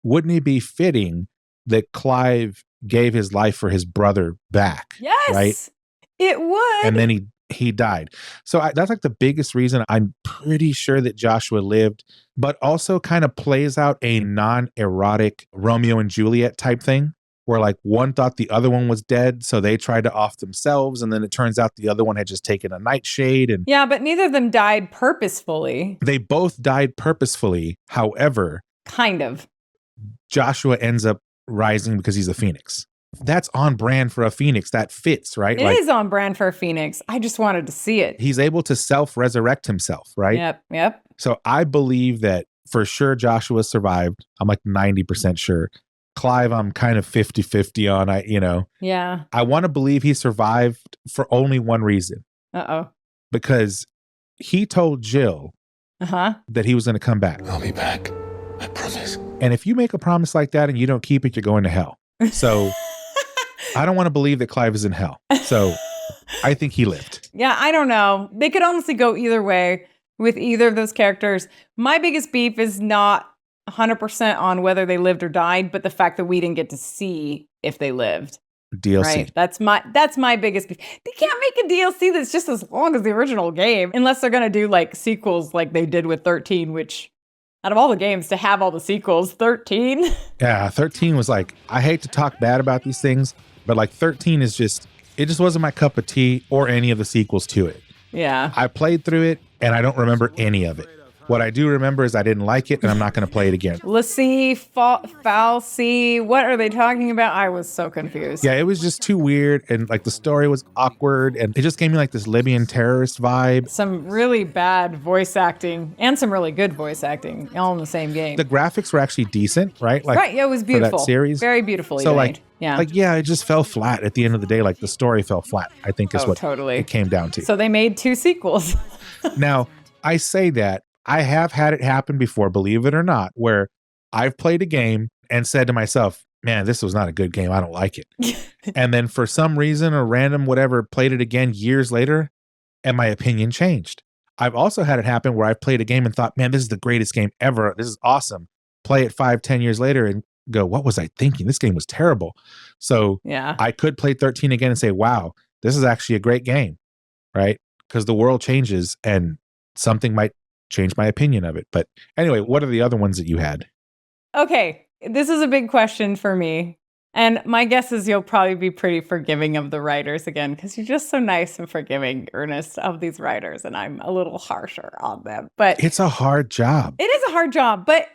Wouldn't it be fitting that Clive gave his life for his brother back? Yes, right? It would. And then he died. So that's like the biggest reason I'm pretty sure that Joshua lived, but also kind of plays out a non-erotic Romeo and Juliet type thing where like one thought the other one was dead. So they tried to off themselves. And then it turns out the other one had just taken a nightshade. And yeah, but neither of them died purposefully. they both died purposefully. However, Kind of. Joshua ends up rising because he's a Phoenix. that's on brand for a Phoenix. That fits, right? It is on brand for a Phoenix. I just wanted to see it. He's able to self-resurrect himself, right? Yep. So I believe that for sure Joshua survived. I'm like 90% sure. Clive, I'm kind of 50-50 on. Yeah. I want to believe he survived for only one reason. Because he told Jill that he was going to come back. I'll be back. I promise. And if you make a promise like that and you don't keep it, you're going to hell. So I don't want to believe that Clive is in hell. So I think he lived. Yeah, I don't know. They could honestly go either way with either of those characters. My biggest beef is not 100% on whether they lived or died, but the fact that we didn't get to see if they lived. DLC. Right. That's my biggest beef. They can't make a DLC that's just as long as the original game unless they're going to do like sequels like they did with 13, which out of all the games to have all the sequels, 13. Yeah, 13 was like, I hate to talk bad about these things, but like 13 is just, it just wasn't my cup of tea or any of the sequels to it. Yeah. I played through it and I don't remember any of it. What I do remember is I didn't like it and I'm not going to play it again. Lassie, Falsey, what are they talking about? I was so confused. Yeah, it was just too weird and like the story was awkward and it just gave me like this Libyan terrorist vibe. Some really bad voice acting and some really good voice acting all in the same game. The graphics were actually decent, right? Like, right, yeah, it was beautiful. For that series. Very beautifully so made. Yeah, it just fell flat at the end of the day. Like the story fell flat, I think is what totally. It came down to. So they made 2 sequels. Now, I say that I have had it happen before, believe it or not, where I've played a game and said to myself, man, this was not a good game. I don't like it. And then for some reason or random whatever, played it again years later and my opinion changed. I've also had it happen where I've played a game and thought, man, this is the greatest game ever. This is awesome. Play it 5-10 years later and go, what was I thinking? This game was terrible. So I could play 13 again and say, wow, this is actually a great game, right? Because the world changes and something might change my opinion of it. But anyway, what are the other ones that you had? Okay, this is a big question for me. And my guess is you'll probably be pretty forgiving of the writers again, because you're just so nice and forgiving, Ernest, of these writers. And I'm a little harsher on them. But it's a hard job. It is a hard job, but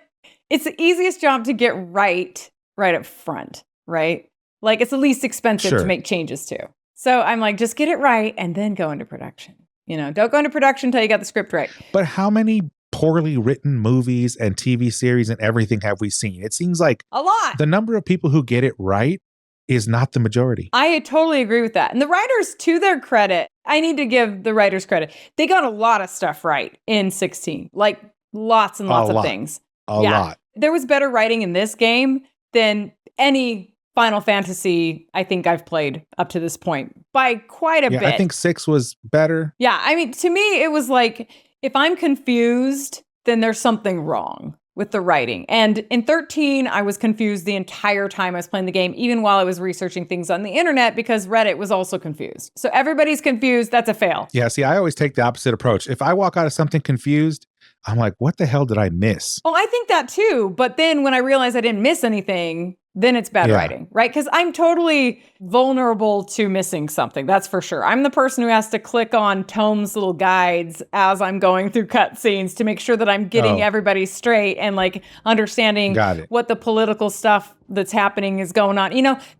it's the easiest job to get right up front, right? Like it's the least expensive to make changes to. So I'm like, just get it right and then go into production. Don't go into production until you got the script right. But how many poorly written movies and TV series and everything have we seen? It seems like a lot. The number of people who get it right is not the majority. I totally agree with that. And the writers, to their credit, I need to give the writers credit. They got a lot of stuff right in 16, like lots and lots of things. A lot. There was better writing in this game than any Final Fantasy I think I've played up to this point by quite a bit. I think 6 was better. Yeah, I mean, to me, it was like, if I'm confused, then there's something wrong with the writing. And in 13, I was confused the entire time I was playing the game, even while I was researching things on the internet, because Reddit was also confused. So everybody's confused, that's a fail. Yeah, see, I always take the opposite approach. If I walk out of something confused, I'm like, what the hell did I miss? Oh, I think that too. But then when I realize I didn't miss anything, then it's bad writing, right? Because I'm totally vulnerable to missing something. That's for sure. I'm the person who has to click on Tome's little guides as I'm going through cutscenes to make sure that I'm getting everybody straight and like understanding what the political stuff that's happening is going on.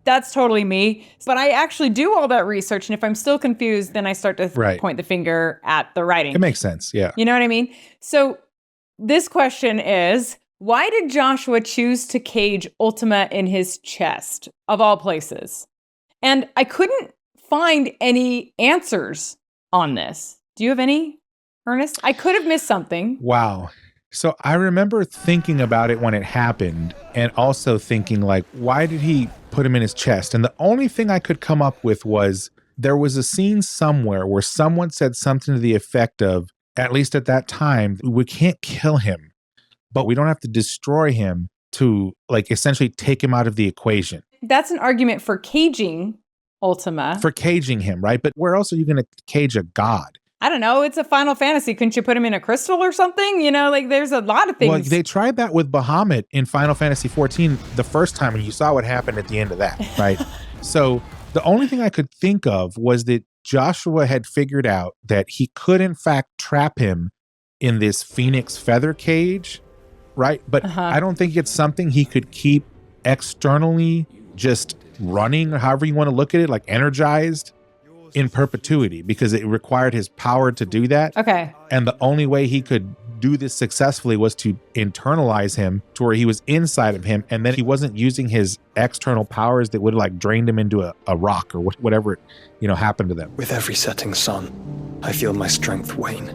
That's totally me. But I actually do all that research. And if I'm still confused, then I start to point the finger at the writing. It makes sense. Yeah. You know what I mean? So this question is, why did Joshua choose to cage Ultima in his chest, of all places? And I couldn't find any answers on this. Do you have any, Ernest? I could have missed something. Wow. So I remember thinking about it when it happened and also thinking like, why did he put him in his chest? And the only thing I could come up with was there was a scene somewhere where someone said something to the effect of, at least at that time, we can't kill him, but we don't have to destroy him to like essentially take him out of the equation. That's an argument for caging Ultima. For caging him, right? But where else are you going to cage a god? I don't know. It's a Final Fantasy. Couldn't you put him in a crystal or something? Like there's a lot of things. Well, they tried that with Bahamut in Final Fantasy XIV the first time, and you saw what happened at the end of that, right? So the only thing I could think of was that Joshua had figured out that he could in fact trap him in this phoenix feather cage, right? But I don't think it's something he could keep externally just running, or however you want to look at it, like energized in perpetuity, because it required his power to do that. Okay. And the only way he could do this successfully was to internalize him to where he was inside of him, and then he wasn't using his external powers that would have like drained him into a rock or whatever, happened to them. With every setting sun, I feel my strength wane.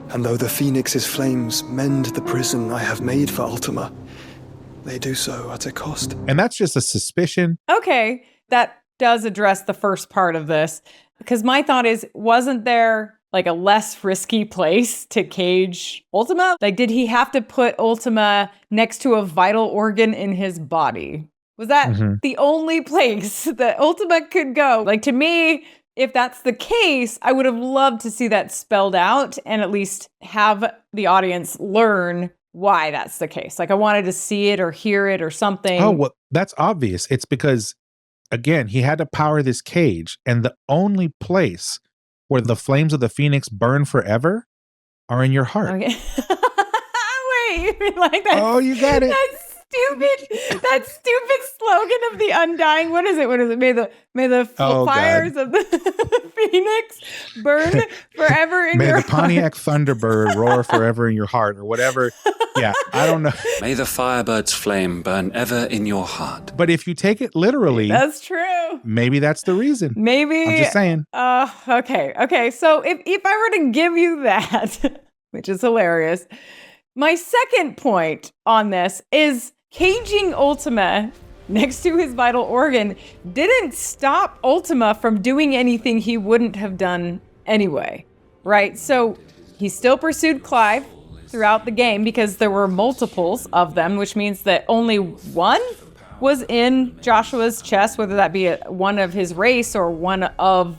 And though the Phoenix's flames mend the prison I have made for Ultima, they do so at a cost. And that's just a suspicion. Okay, that does address the first part of this. Because my thought is, wasn't there like a less risky place to cage Ultima? Like, did he have to put Ultima next to a vital organ in his body? Was that the only place that Ultima could go? Like, to me, if that's the case, I would have loved to see that spelled out and at least have the audience learn why that's the case. Like, I wanted to see it or hear it or something. Oh, well, that's obvious. It's because, again, he had to power this cage, and the only place where the flames of the Phoenix burn forever are in your heart. Okay. Wait, you mean like that? Oh, you got it. That stupid slogan of the Undying. What is it? May the fires of the Phoenix burn forever in your heart. May the Pontiac Thunderbird roar forever in your heart, or whatever. Yeah, I don't know. May the Firebird's flame burn ever in your heart. But if you take it literally, that's true. Maybe that's the reason. Maybe. I'm just saying. Okay. So if I were to give you that, which is hilarious, my second point on this is caging Ultima next to his vital organ didn't stop Ultima from doing anything he wouldn't have done anyway, right? So he still pursued Clive throughout the game because there were multiples of them, which means that only one was in Joshua's chest, whether that be one of his race or one of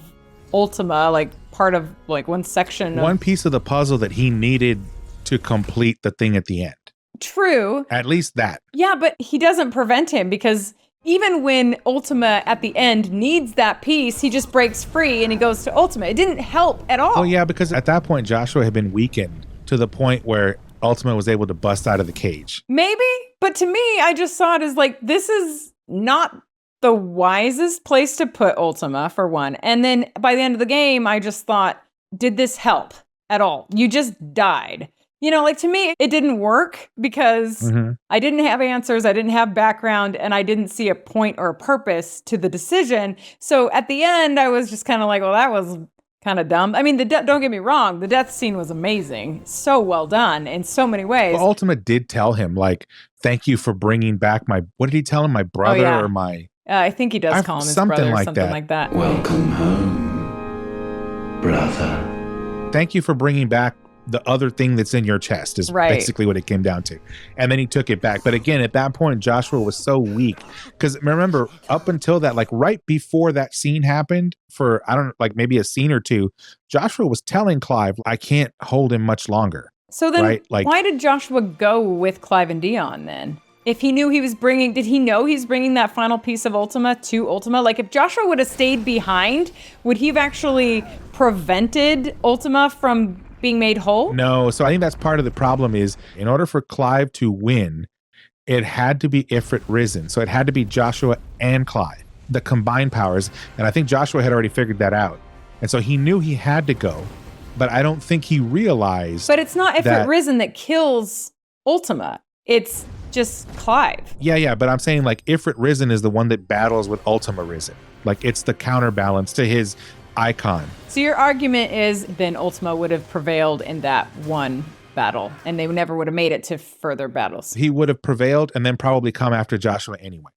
Ultima, like part of like one section. One piece of the puzzle that he needed to complete the thing at the end. True. At least that. Yeah, but he doesn't prevent him because even when Ultima at the end needs that piece, he just breaks free and he goes to Ultima. It didn't help at all. Oh yeah, because at that point Joshua had been weakened to the point where Ultima was able to bust out of the cage. Maybe, but to me, I just saw it as like, this is not the wisest place to put Ultima, for one. And then by the end of the game, I just thought, did this help at all? You just died. Like to me, it didn't work because I didn't have answers, I didn't have background, and I didn't see a point or a purpose to the decision. So at the end, I was just kind of like, well, that was kind of dumb. I mean, don't get me wrong, the death scene was amazing. So well done in so many ways. Well, Ultima did tell him, like, thank you for bringing back what did he tell him? My brother or my... I think he does call him his brother or something like that. Welcome home, brother. Thank you for bringing back the other thing that's in your chest is basically what it came down to. And then he took it back. But again, at that point, Joshua was so weak. Because remember, up until that, like right before that scene happened, for, I don't know, like maybe a scene or two, Joshua was telling Clive, I can't hold him much longer. So then why did Joshua go with Clive and Dion then? If he knew he was did he know he's bringing that final piece of Ultima to Ultima? Like if Joshua would have stayed behind, would he have actually prevented Ultima from being made whole? No, so I think that's part of the problem is in order for Clive to win, it had to be Ifrit risen. So it had to be Joshua and Clive, the combined powers. And I think Joshua had already figured that out. And so he knew he had to go, but I don't think he realized. But it's not Ifrit risen that kills Ultima. It's just Clive. Yeah. But I'm saying like Ifrit risen is the one that battles with Ultima risen. Like it's the counterbalance to his icon. So your argument is then Ultima would have prevailed in that one battle and they never would have made it to further battles. He would have prevailed and then probably come after Joshua anyway,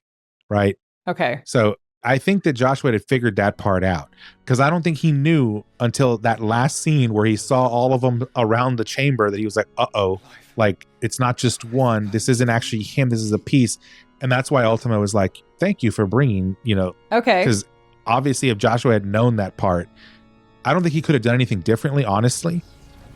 right? Okay. So I think that Joshua had figured that part out because I don't think he knew until that last scene where he saw all of them around the chamber that he was like, uh-oh, like it's not just one. This isn't actually him. This is a piece. And that's why Ultima was like, thank you for bringing, Okay. Because obviously, if Joshua had known that part, I don't think he could have done anything differently, honestly,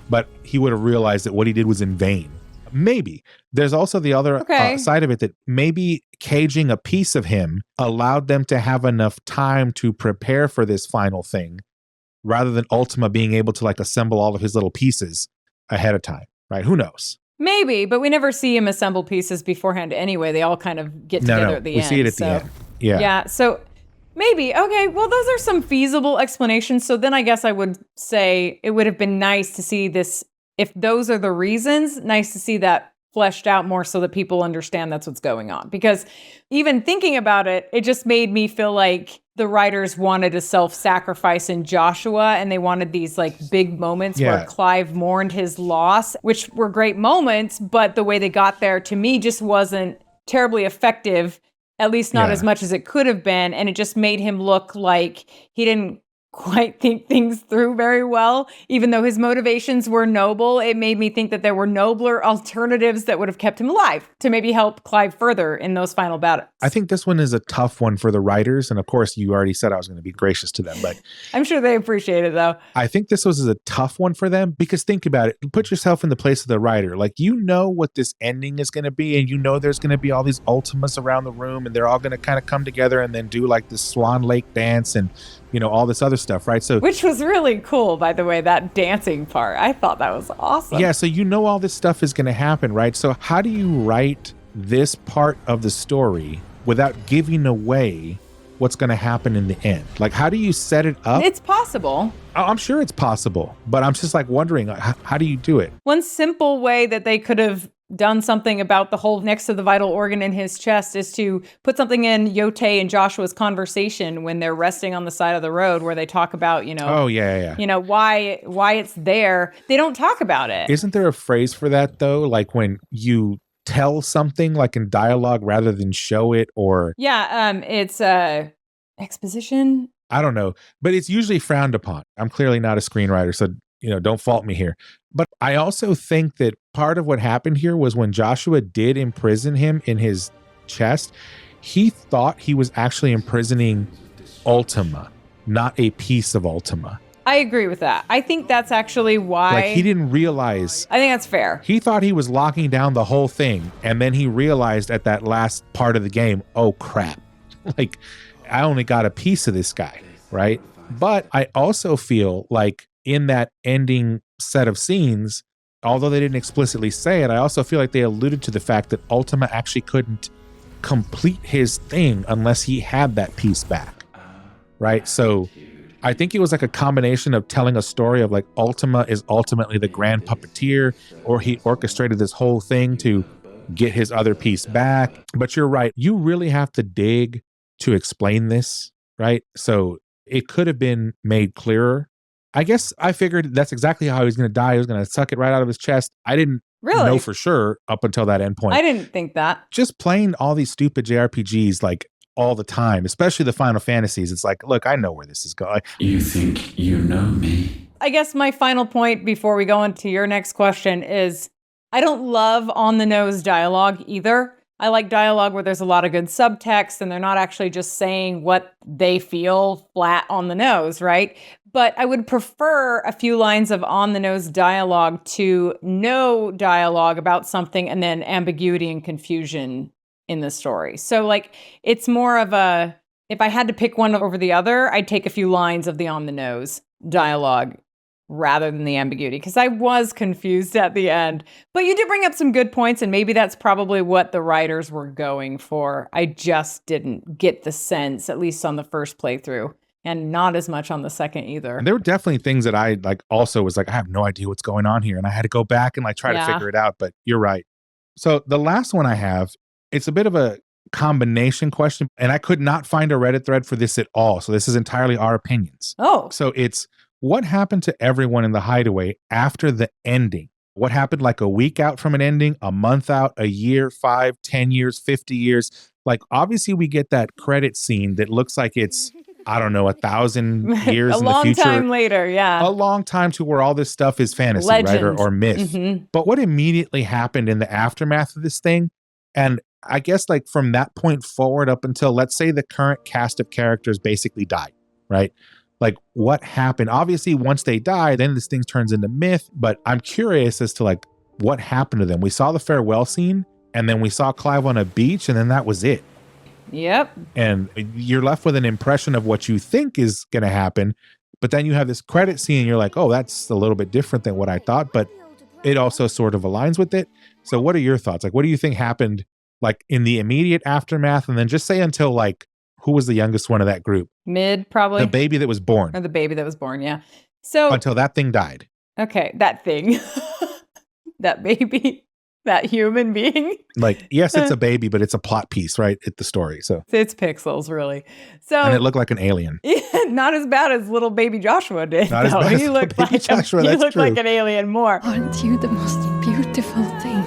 but he would have realized that what he did was in vain. Maybe. There's also the other side of it that maybe caging a piece of him allowed them to have enough time to prepare for this final thing rather than Ultima being able to like assemble all of his little pieces ahead of time, right? Who knows? Maybe, but we never see him assemble pieces beforehand anyway. They all kind of get together at the end. We see it at the end. Yeah. Yeah, so maybe. Okay, well, those are some feasible explanations. So then I guess I would say it would have been nice to see this, if those are the reasons, nice to see that fleshed out more so that people understand that's what's going on. Because even thinking about it, it just made me feel like the writers wanted a self-sacrifice in Joshua, and they wanted these like big moments where Clive mourned his loss, which were great moments, but the way they got there to me just wasn't terribly effective, at least not as much as it could have been. And it just made him look like he didn't quite think things through very well. Even though his motivations were noble, it made me think that there were nobler alternatives that would have kept him alive to maybe help Clive further in those final battles. I think this one is a tough one for the writers. And of course, you already said I was going to be gracious to them, but I'm sure they appreciate it though. I think this was a tough one for them because think about it. Put yourself in the place of the writer. Like, you know what this ending is going to be, and you know there's going to be all these Ultimas around the room, and they're all going to kind of come together and then do like this Swan Lake dance and, you know, all this other stuff, right? So, which was really cool, by the way, that dancing part. I thought that was awesome. Yeah, so you know all this stuff is going to happen, right? So how do you write this part of the story without giving away what's going to happen in the end? Like, how do you set it up? It's possible. I'm sure it's possible, but I'm just like wondering, how do you do it? One simple way that they could have done something about the hole next to the vital organ in his chest is to put something in Yote and Joshua's conversation when they're resting on the side of the road, where they talk about, you know, you know, why it's there. They don't talk about it. Isn't there a phrase for that though? Like when you tell something like in dialogue rather than show it, or it's exposition. I don't know, but it's usually frowned upon. I'm clearly not a screenwriter, so you know, don't fault me here. But I also think that part of what happened here was when Joshua did imprison him in his chest, he thought he was actually imprisoning Ultima, not a piece of Ultima. I agree with that. I think that's actually why. Like, he didn't realize. I think that's fair. He thought he was locking down the whole thing. And then he realized at that last part of the game, oh crap, like I only got a piece of this guy, right? But I also feel like in that ending set of scenes, although they didn't explicitly say it, I also feel like they alluded to the fact that Ultima actually couldn't complete his thing unless he had that piece back, right? So I think it was like a combination of telling a story of like Ultima is ultimately the grand puppeteer, or he orchestrated this whole thing to get his other piece back. But you're right. You really have to dig to explain this, right? So it could have been made clearer. I guess I figured that's exactly how he was going to die. He was going to suck it right out of his chest. I didn't know for sure up until that end point. I didn't think that. Just playing all these stupid JRPGs like all the time, especially the Final Fantasies. It's like, look, I know where this is going. You think you know me? I guess my final point before we go into your next question is I don't love on-the-nose dialogue either. I like dialogue where there's a lot of good subtext and they're not actually just saying what they feel flat on the nose, right? But I would prefer a few lines of on-the-nose dialogue to no dialogue about something and then ambiguity and confusion in the story. So like, it's more of a, if I had to pick one over the other, I'd take a few lines of the on-the-nose dialogue rather than the ambiguity, because I was confused at the end. But you did bring up some good points, and maybe that's probably what the writers were going for. I just didn't get the sense, at least on the first playthrough, and not as much on the second either. And there were definitely things that I like also was like, I have no idea what's going on here. And I had to go back and like try to figure it out, but you're right. So the last one I have, it's a bit of a combination question, and I could not find a Reddit thread for this at all. So this is entirely our opinions. Oh. So it's, what happened to everyone in the hideaway after the ending? What happened like a week out from an ending, a month out, a year, 5, 10 years, 50 years? Like, obviously we get that credit scene that looks like it's, I don't know, 1,000 years in the future. A long time later, yeah. A long time to where all this stuff is fantasy, Legend. right? Or myth. Mm-hmm. But what immediately happened in the aftermath of this thing? And I guess like from that point forward up until, let's say, the current cast of characters basically died, right? Like, what happened? Obviously, once they die, then this thing turns into myth. But I'm curious as to like what happened to them. We saw the farewell scene, and then we saw Clive on a beach, and then that was it. Yep. And you're left with an impression of what you think is going to happen. But then you have this credit scene, and you're like, oh, that's a little bit different than what I thought. But it also sort of aligns with it. So what are your thoughts? Like, what do you think happened like in the immediate aftermath? And then just say until like who was the youngest one of that group? Mid, probably. The baby that was born. Or the baby that was born, yeah. So until that thing died. Okay, that thing. That baby. That human being. Like, yes, it's a baby, but it's a plot piece, right? It's the story. So it's pixels, really. So and it looked like an alien. Yeah, not as bad as little baby Joshua did. Not as bad as little baby Joshua. He That's looked true. like an alien more. Aren't you the most beautiful thing?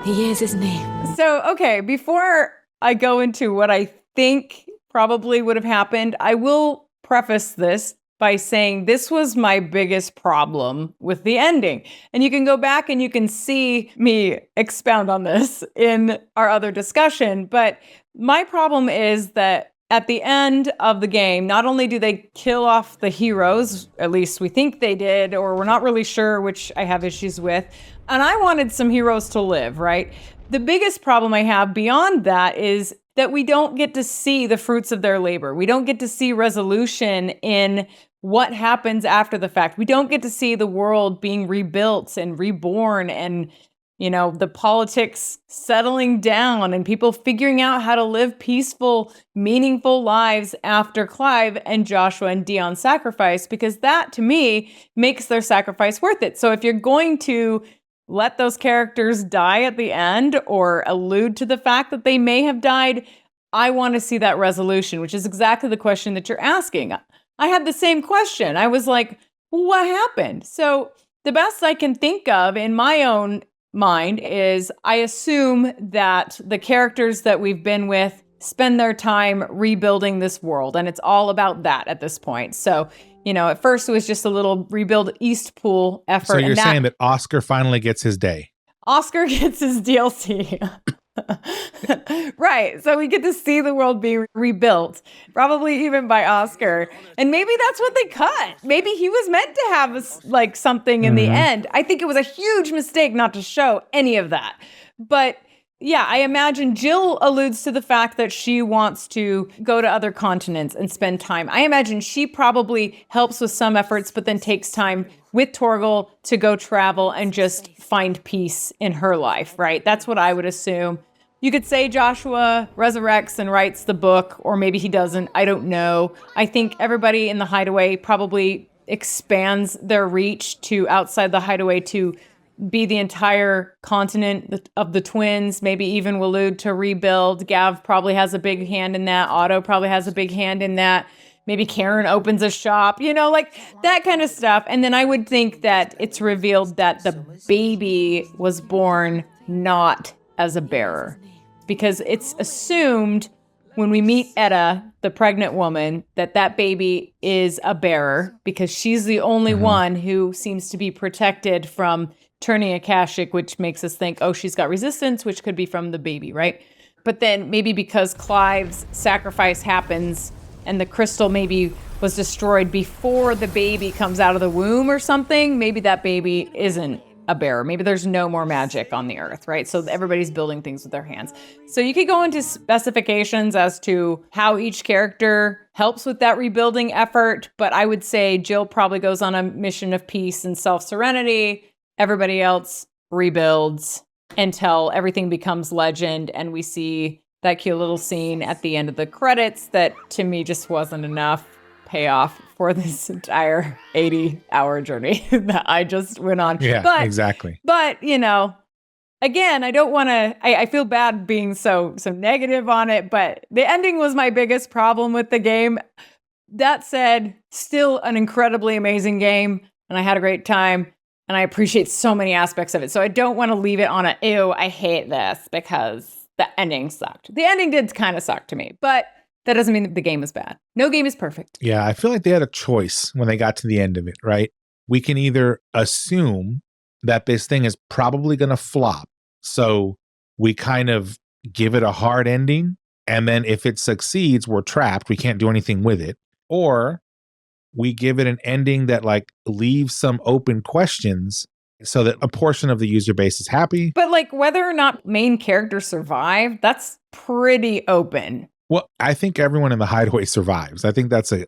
He is, isn't he? So, okay, before I go into what I think probably would have happened, I will preface this by saying this was my biggest problem with the ending. And you can go back and you can see me expound on this in our other discussion. But my problem is that at the end of the game, not only do they kill off the heroes, at least we think they did, or we're not really sure, which I have issues with, and I wanted some heroes to live, right? The biggest problem I have beyond that is that we don't get to see the fruits of their labor. We don't get to see resolution in what happens after the fact. We don't get to see the world being rebuilt and reborn and, you know, the politics settling down and people figuring out how to live peaceful, meaningful lives after Clive and Joshua and Dion sacrifice, because that, to me, makes their sacrifice worth it. So if you're going to let those characters die at the end or allude to the fact that they may have died, I want to see that resolution, which is exactly the question that you're asking. I had the same question. I was like, what happened? So the best I can think of in my own mind is I assume that the characters that we've been with spend their time rebuilding this world. And it's all about that at this point. So, you know, at first it was just a little rebuild East Pool effort. So you're saying that Oscar finally gets his day. Oscar gets his DLC. Right. So we get to see the world being rebuilt, probably even by Oscar. And maybe that's what they cut. Maybe he was meant to have like something in the end. I think it was a huge mistake not to show any of that. But yeah, I imagine Jill alludes to the fact that she wants to go to other continents and spend time. I imagine she probably helps with some efforts, but then takes time with Torgal to go travel and just find peace in her life, right? That's what I would assume. You could say Joshua resurrects and writes the book, or maybe he doesn't. I don't know. I think everybody in the hideaway probably expands their reach to outside the hideaway to be the entire continent of the twins, maybe even allude to rebuild. Gav probably has a big hand in that. Otto probably has a big hand in that. Maybe Karen opens a shop, you know, like that kind of stuff. And then I would think that it's revealed that the baby was born not as a bearer, because it's assumed when we meet Etta, the pregnant woman, that that baby is a bearer because she's the only one who seems to be protected from turning Akashic, which makes us think, oh, she's got resistance, which could be from the baby, right? But then maybe because Clive's sacrifice happens and the crystal maybe was destroyed before the baby comes out of the womb or something, maybe that baby isn't a bearer. Maybe there's no more magic on the earth, right? So everybody's building things with their hands. So you could go into specifications as to how each character helps with that rebuilding effort, but I would say Jill probably goes on a mission of peace and self-serenity. Everybody else rebuilds until everything becomes legend and we see that cute little scene at the end of the credits that to me just wasn't enough payoff for this entire 80-hour journey that I just went on. Yeah, exactly. But, you know, again, I don't want to, I feel bad being so negative on it, but the ending was my biggest problem with the game. That said, still an incredibly amazing game, and I had a great time. And I appreciate so many aspects of it. So I don't want to leave it on a, ew, I hate this because the ending sucked. The ending did kind of suck to me, but that doesn't mean that the game is bad. No game is perfect. Yeah, I feel like they had a choice when they got to the end of it, right? We can either assume that this thing is probably going to flop. So we kind of give it a hard ending. And then if it succeeds, we're trapped. We can't do anything with it. Or we give it an ending that like leaves some open questions so that a portion of the user base is happy. But like whether or not main characters survive, that's pretty open. Well, I think everyone in the hideaway survives. I think that's a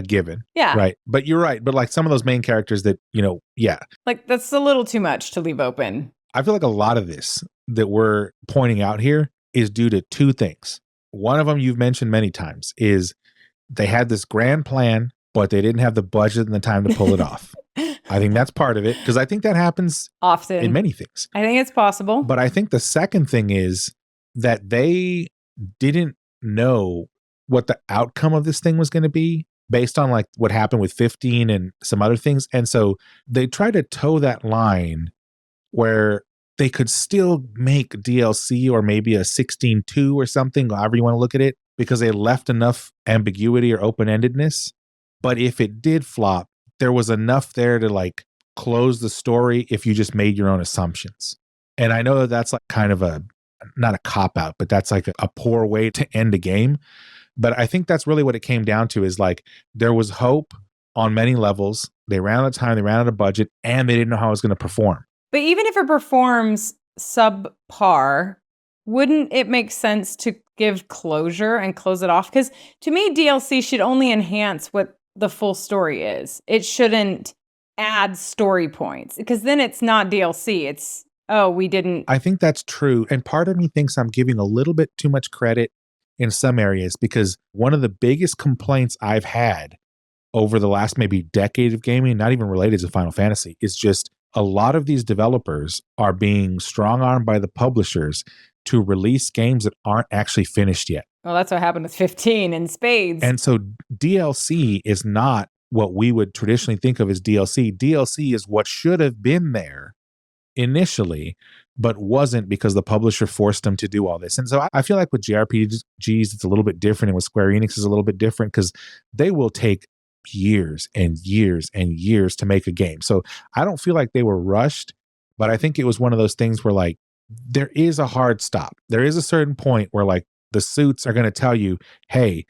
given. Yeah. Right. But you're right. But like some of those main characters that, you know, yeah. Like that's a little too much to leave open. I feel like a lot of this that we're pointing out here is due to two things. one of them you've mentioned many times is they had this grand plan, but they didn't have the budget and the time to pull it off. I think that's part of it, because I think that happens often in many things. I think it's possible. But I think the second thing is that they didn't know what the outcome of this thing was going to be based on like what happened with 15 and some other things. And so they tried to toe that line where they could still make DLC or maybe a 16.2 or something, however you want to look at it, because they left enough ambiguity or open-endedness. But if it did flop, there was enough there to like close the story if you just made your own assumptions. And I know that that's like kind of not a cop-out, but that's like a poor way to end a game. But I think that's really what it came down to, is like there was hope on many levels. They ran out of time, they ran out of budget, and they didn't know how it was going to perform. But even if it performs subpar, wouldn't it make sense to give closure and close it off? Because to me, DLC should only enhance what the full story is. It shouldn't add story points, because then it's not DLC. It's, oh, we didn't. I think that's true. And part of me thinks I'm giving a little bit too much credit in some areas, because one of the biggest complaints I've had over the last maybe decade of gaming, not even related to Final Fantasy, is just a lot of these developers are being strong-armed by the publishers to release games that aren't actually finished yet. Well, that's what happened with 15 in spades. And so DLC is not what we would traditionally think of as DLC. DLC is what should have been there initially, but wasn't because the publisher forced them to do all this. And so I feel like with JRPGs, it's a little bit different. And with Square Enix is a little bit different, because they will take years and years and years to make a game. So I don't feel like they were rushed, but I think it was one of those things where like there is a hard stop. There is a certain point where like the suits are going to tell you, hey,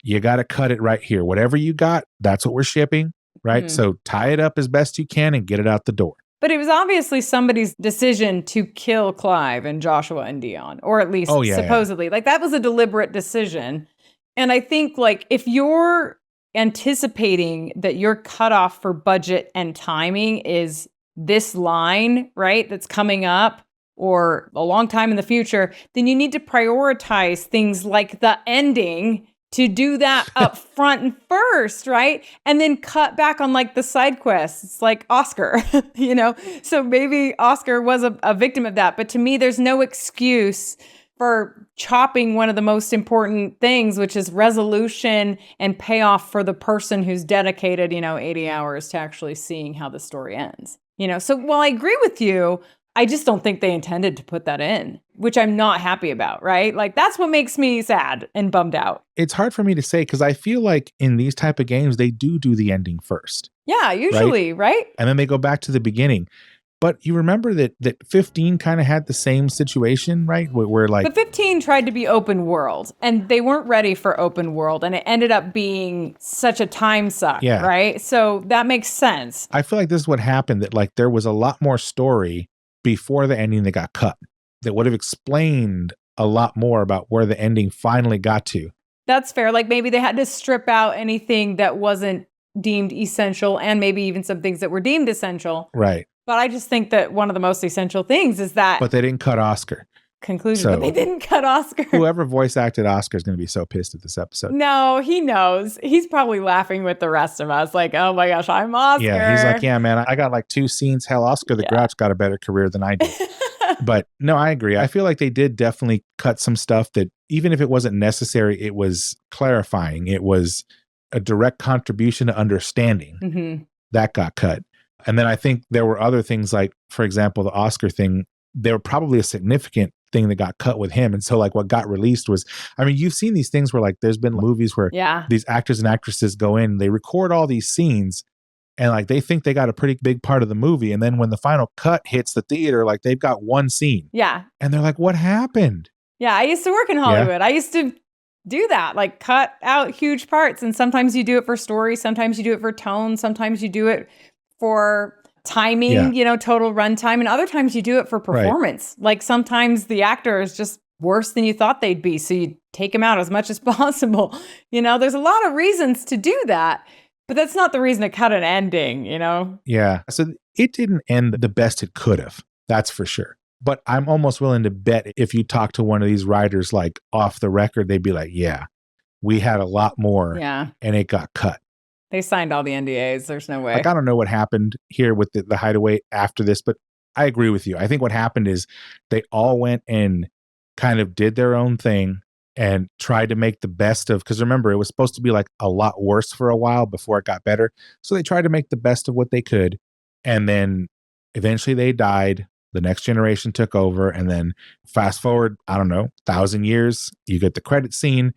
you got to cut it right here. Whatever you got, that's what we're shipping, right? Mm-hmm. So tie it up as best you can and get it out the door. But it was obviously somebody's decision to kill Clive and Joshua and Dion, or at least supposedly. Yeah. Like that was a deliberate decision. And I think like if you're anticipating that your cutoff for budget and timing is this line, right, that's coming up, or a long time in the future, then you need to prioritize things like the ending to do that up front and first, right? And then cut back on like the side quests. It's like Oscar, you know? So maybe Oscar was a victim of that. But to me, there's no excuse for chopping one of the most important things, which is resolution and payoff for the person who's dedicated, 80 hours to actually seeing how the story ends. So while I agree with you, I just don't think they intended to put that in, which I'm not happy about, right? Like that's what makes me sad and bummed out. It's hard for me to say, because I feel like in these type of games, they do the ending first. Yeah, usually, right? And then they go back to the beginning. But you remember that 15 kind of had the same situation, right? Where like... But 15 tried to be open world, and they weren't ready for open world, and it ended up being such a time suck, right? So that makes sense. I feel like this is what happened, that like there was a lot more story before the ending that got cut that would have explained a lot more about where the ending finally got to. That's fair. Like maybe they had to strip out anything that wasn't deemed essential, and maybe even some things that were deemed essential. Right. But I just think that one of the most essential things is that... But they didn't cut Oscar. Conclusion, so, but they didn't cut Oscar. Whoever voice acted Oscar is going to be so pissed at this episode. No, he knows. He's probably laughing with the rest of us. Like, oh my gosh, I'm Oscar. Yeah, he's like, yeah, man, I got like 2 scenes. Hell, Oscar the Grouch got a better career than I did. But no, I agree. I feel like they did definitely cut some stuff that even if it wasn't necessary, it was clarifying. It was a direct contribution to understanding. Mm-hmm. That got cut. And then I think there were other things like, for example, the Oscar thing, they were probably a significant thing that got cut with him. And so like what got released was, I mean, you've seen these things where like there's been movies where these actors and actresses go in, they record all these scenes and like they think they got a pretty big part of the movie. And then when the final cut hits the theater, like they've got one scene. Yeah. And they're like, what happened? Yeah. I used to work in Hollywood. I used to do that, like cut out huge parts. And sometimes you do it for story. Sometimes you do it for tone. Sometimes you do it for timing, total runtime. And other times you do it for performance. Right. Like sometimes the actor is just worse than you thought they'd be. So you take them out as much as possible. There's a lot of reasons to do that, but that's not the reason to cut an ending, Yeah. So it didn't end the best it could have. That's for sure. But I'm almost willing to bet if you talk to one of these writers, like off the record, they'd be like, yeah, we had a lot more Yeah. and it got cut. They signed all the NDAs. There's no way. Like, I don't know what happened here with the Hideaway after this, but I agree with you. I think what happened is they all went and kind of did their own thing and tried to make the best of, because remember, it was supposed to be like a lot worse for a while before it got better. So they tried to make the best of what they could. And then eventually they died. The next generation took over. And then fast forward, I don't know, 1,000 years, you get the credit scene.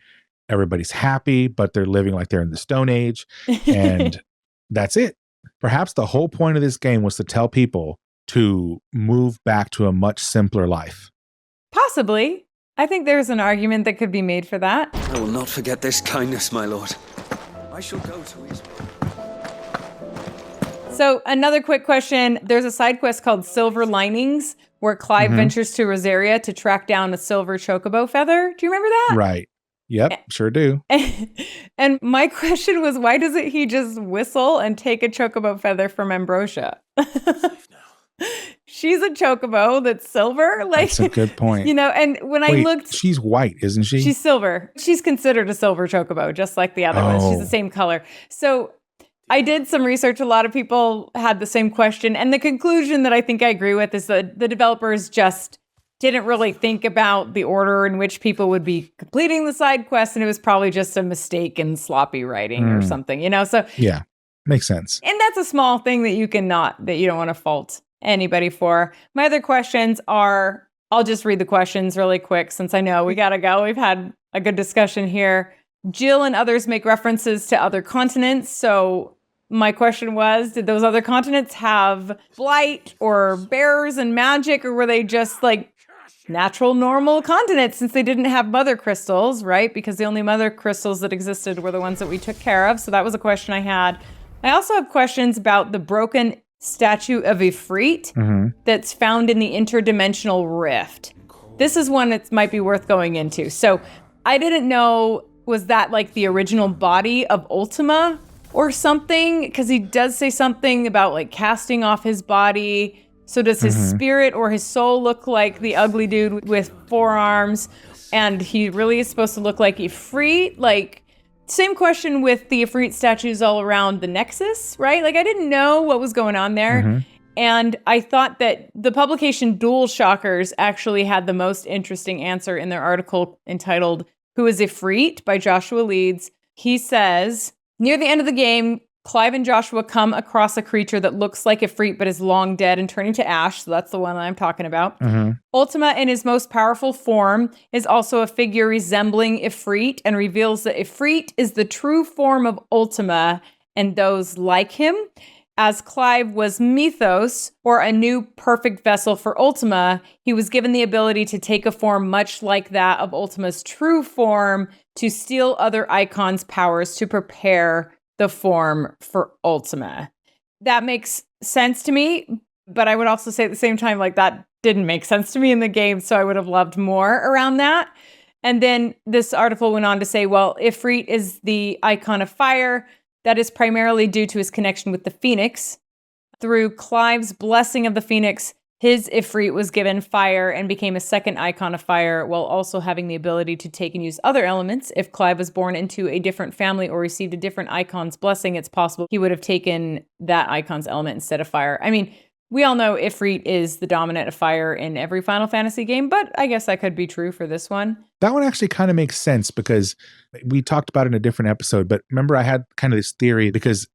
Everybody's happy, but they're living like they're in the Stone Age. And that's it. Perhaps the whole point of this game was to tell people to move back to a much simpler life. Possibly. I think there's an argument that could be made for that. I will not forget this kindness, my lord. I shall go to his... So another quick question. There's a side quest called Silver Linings where Clive ventures to Rosaria to track down a silver chocobo feather. Do you remember that? Right. Yep, sure do. And my question was, why doesn't he just whistle and take a chocobo feather from Ambrosia? She's a chocobo that's silver. Like, that's a good point. You know, and when I looked... She's white, isn't she? She's silver. She's considered a silver chocobo, just like the other ones. She's the same color. So I did some research. A lot of people had the same question. And the conclusion that I think I agree with is that the developers just didn't really think about the order in which people would be completing the side quests. And it was probably just a mistake in sloppy writing or something, you know? So yeah, makes sense. And that's a small thing that you don't want to fault anybody for. My other questions are, I'll just read the questions really quick since I know we got to go. We've had a good discussion here. Jill and others make references to other continents. So my question was, did those other continents have blight or bears and magic, or were they just like natural, normal continents since they didn't have mother crystals, right? Because the only mother crystals that existed were the ones that we took care of. So that was a question I had. I also have questions about the broken statue of Ifrit that's found in the interdimensional rift. This is one that might be worth going into. So I didn't know, was that like the original body of Ultima or something? Because he does say something about like casting off his body. So does his spirit or his soul look like the ugly dude with 4 arms? And he really is supposed to look like Ifrit? Like, same question with the Ifrit statues all around the Nexus, right? Like, I didn't know what was going on there. And I thought that the publication Dual Shockers actually had the most interesting answer in their article entitled, Who is Ifrit? By Joshua Leeds. He says, near the end of the game, Clive and Joshua come across a creature that looks like Ifrit but is long dead and turning to ash. So that's the one I'm talking about. Ultima, in his most powerful form, is also a figure resembling Ifrit and reveals that Ifrit is the true form of Ultima and those like him. As Clive was Mythos, or a new perfect vessel for Ultima, he was given the ability to take a form much like that of Ultima's true form to steal other icons' powers to prepare the form for Ultima. That makes sense to me, but I would also say at the same time, like, that didn't make sense to me in the game, so I would have loved more around that. And then this article went on to say, well, Ifrit is the icon of fire. That is primarily due to his connection with the Phoenix. Through Clive's blessing of the Phoenix, his Ifrit was given fire and became a second icon of fire, while also having the ability to take and use other elements. If Clive was born into a different family or received a different icon's blessing, it's possible he would have taken that icon's element instead of fire. I mean, we all know Ifrit is the dominant of fire in every Final Fantasy game, but I guess that could be true for this one. That one actually kind of makes sense because we talked about it in a different episode, but remember I had kind of this theory because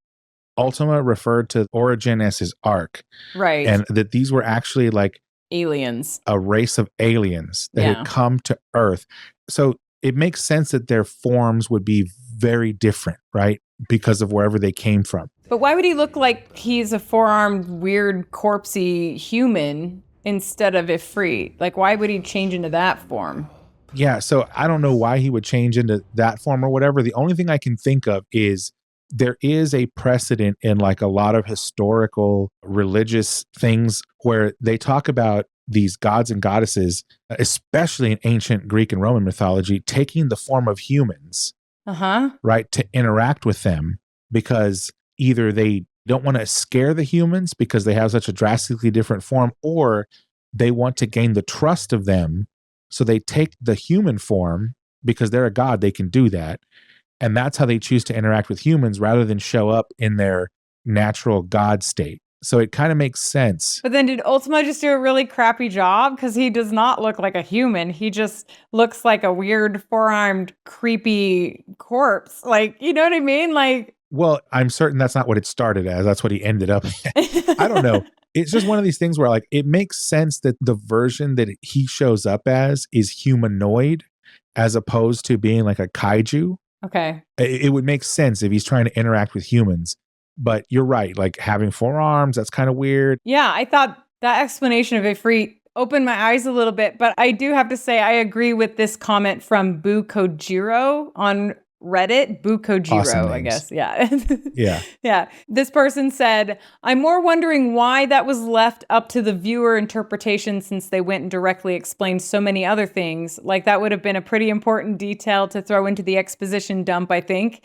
Ultima referred to Origin as his arc. Right. And that these were actually like aliens, a race of aliens that had come to Earth. So it makes sense that their forms would be very different, right? Because of wherever they came from. But why would he look like he's a 4-armed, weird, corpsey human instead of Ifrit? Like, why would he change into that form? Yeah, so I don't know why he would change into that form or whatever. The only thing I can think of is there is a precedent in like a lot of historical religious things where they talk about these gods and goddesses, especially in ancient Greek and Roman mythology, taking the form of humans, right, to interact with them because either they don't want to scare the humans because they have such a drastically different form, or they want to gain the trust of them. So they take the human form because they're a god, they can do that. And that's how they choose to interact with humans rather than show up in their natural god state. So it kind of makes sense. But then did Ultima just do a really crappy job? Because he does not look like a human. He just looks like a weird four-armed, creepy corpse. Like, you know what I mean? Like, well, I'm certain that's not what it started as. That's what he ended up. I don't know. It's just one of these things where like it makes sense that the version that he shows up as is humanoid as opposed to being like a kaiju. Okay. It would make sense if he's trying to interact with humans. But you're right, like having 4 arms, that's kind of weird. Yeah, I thought that explanation of Ifrit opened my eyes a little bit, but I do have to say I agree with this comment from Bu Kojiro on Reddit. Bu Kojiro, Awesome I names. guess. Yeah. Yeah. Yeah. This person said, I'm more wondering why that was left up to the viewer interpretation since they went and directly explained so many other things. Like that would have been a pretty important detail to throw into the exposition dump, I think.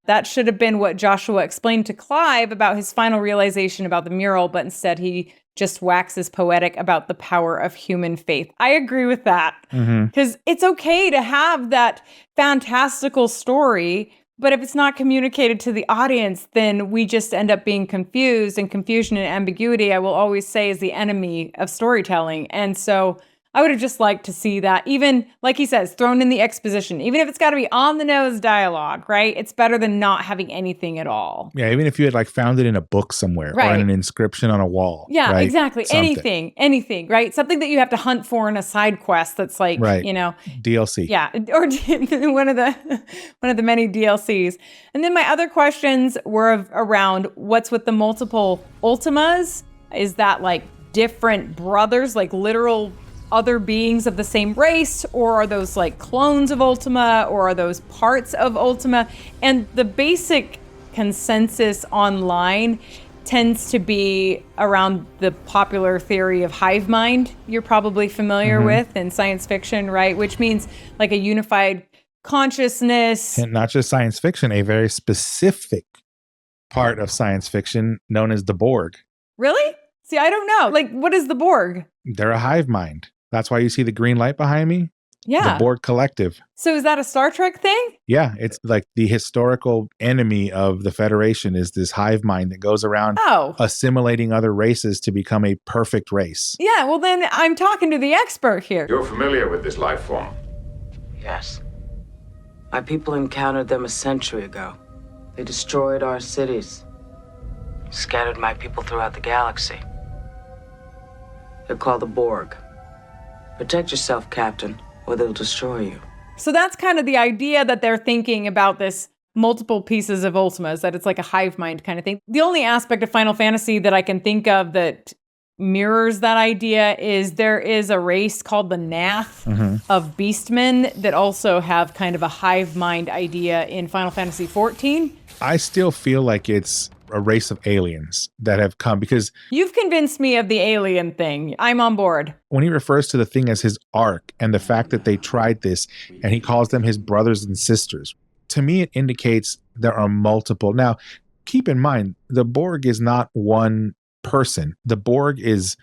That should have been what Joshua explained to Clive about his final realization about the mural, but instead he just waxes poetic about the power of human faith. I agree with that. Because it's okay to have that fantastical story, but if it's not communicated to the audience, then we just end up being confused, and confusion and ambiguity, I will always say, is the enemy of storytelling. And so I would have just liked to see that, even, like he says, thrown in the exposition. Even if it's got to be on-the-nose dialogue, right? It's better than not having anything at all. Yeah, even if you had like found it in a book somewhere or in an inscription on a wall. Yeah, right? exactly. Something. Anything, right? Something that you have to hunt for in a side quest that's like, you know. DLC. Yeah, or one of the many DLCs. And then my other questions were around what's with the multiple Ultimas? Is that like different brothers, like literal other beings of the same race, or are those like clones of Ultima, or are those parts of Ultima? And the basic consensus online tends to be around the popular theory of hive mind you're probably familiar with in science fiction, right? Which means like a unified consciousness. And not just science fiction, a very specific part of science fiction known as the Borg. Really? See, I don't know. Like, what is the Borg? They're a hive mind. That's why you see the green light behind me. Yeah. The Borg Collective. So is that a Star Trek thing? Yeah, it's like the historical enemy of the Federation is this hive mind that goes around assimilating other races to become a perfect race. Yeah, well then I'm talking to the expert here. You're familiar with this life form? Yes. My people encountered them a century ago. They destroyed our cities, scattered my people throughout the galaxy. They're called the Borg. Protect yourself, Captain, or they'll destroy you. So that's kind of the idea that they're thinking about this multiple pieces of Ultimas, that it's like a hive mind kind of thing. The only aspect of Final Fantasy that I can think of that mirrors that idea is there is a race called the Nath of Beastmen that also have kind of a hive mind idea in Final Fantasy XIV. I still feel like it's a race of aliens that have come because you've convinced me of the alien thing. I'm on board. When he refers to the thing as his ark and the fact that they tried this and he calls them his brothers and sisters, to me, it indicates there are multiple. Now, keep in mind, the Borg is not one person. The Borg is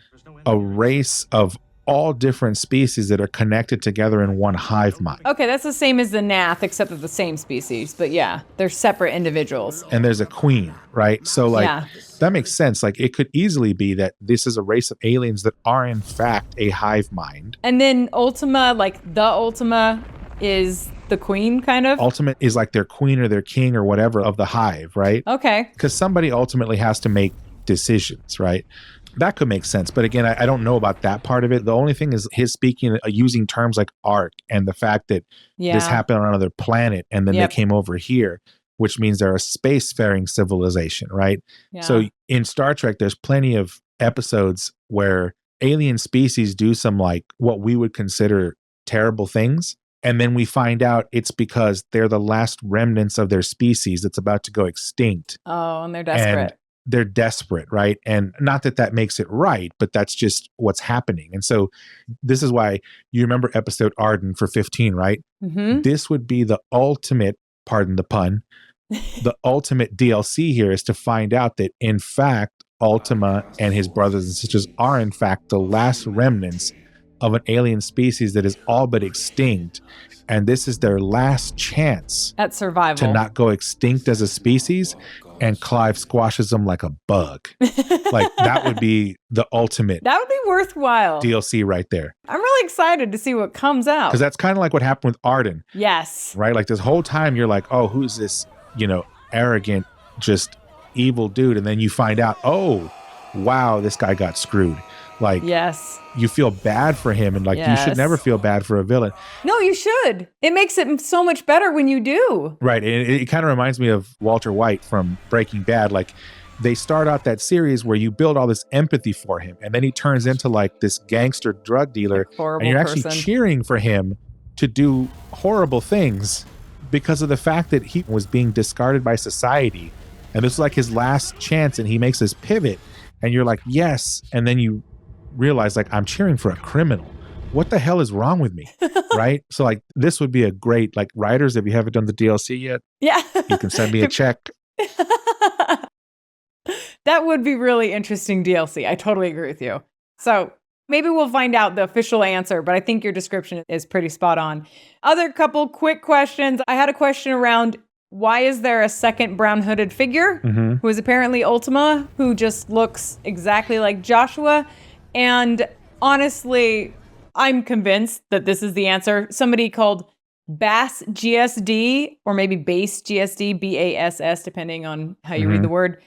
a race of all different species that are connected together in one hive mind. Okay, that's the same as the Nath, except they're the same species. But yeah, they're separate individuals. And there's a queen, right? So that makes sense. Like it could easily be that this is a race of aliens that are in fact a hive mind. And then Ultima, like the Ultima is the queen kind of? Ultimate is like their queen or their king or whatever of the hive, right? Okay. Because somebody ultimately has to make decisions, right? That could make sense. But again, I don't know about that part of it. The only thing is his speaking, using terms like arc and the fact that this happened on another planet and then they came over here, which means they're a spacefaring civilization, right? Yeah. So in Star Trek, there's plenty of episodes where alien species do some like what we would consider terrible things. And then we find out it's because they're the last remnants of their species that's about to go extinct. Oh, and they're desperate. And they're desperate, right? And not that that makes it right, but that's just what's happening. And so this is why you remember episode Ardyn for 15, right? Mm-hmm. This would be the ultimate, pardon the pun, the ultimate DLC here is to find out that in fact, Ultima and his brothers and sisters are in fact the last remnants of an alien species that is all but extinct. And this is their last chance at survival to not go extinct as a species. And Clive squashes them like a bug. Like that would be the ultimate. That would be worthwhile. DLC right there. I'm really excited to see what comes out. Because that's kind of like what happened with Ardyn. Yes. Right? Like this whole time you're like, oh, who's this, arrogant, just evil dude? And then you find out, oh, wow, this guy got screwed. Like, yes, you feel bad for him, and like, you should never feel bad for a villain. No, you should. It makes it so much better when you do. Right. And it kind of reminds me of Walter White from Breaking Bad. Like, they start out that series where you build all this empathy for him, and then he turns into like this gangster drug dealer, and you're actually cheering for him to do horrible things because of the fact that he was being discarded by society. And this is like his last chance, and he makes this pivot, and you're like, yes. And then you realize, like, I'm cheering for a criminal. What the hell is wrong with me? Right? So like, this would be a great, like, writers, if you haven't done the DLC yet, you can send me a check. That would be really interesting DLC. I totally agree with you. So maybe we'll find out the official answer, but I think your description is pretty spot on. Other couple quick questions. I had a question around, why is there a second brown hooded figure who is apparently Ultima, who just looks exactly like Joshua? And honestly, I'm convinced that this is the answer. Somebody called Bass GSD, or maybe Base GSD, BASS, depending on how you read the word,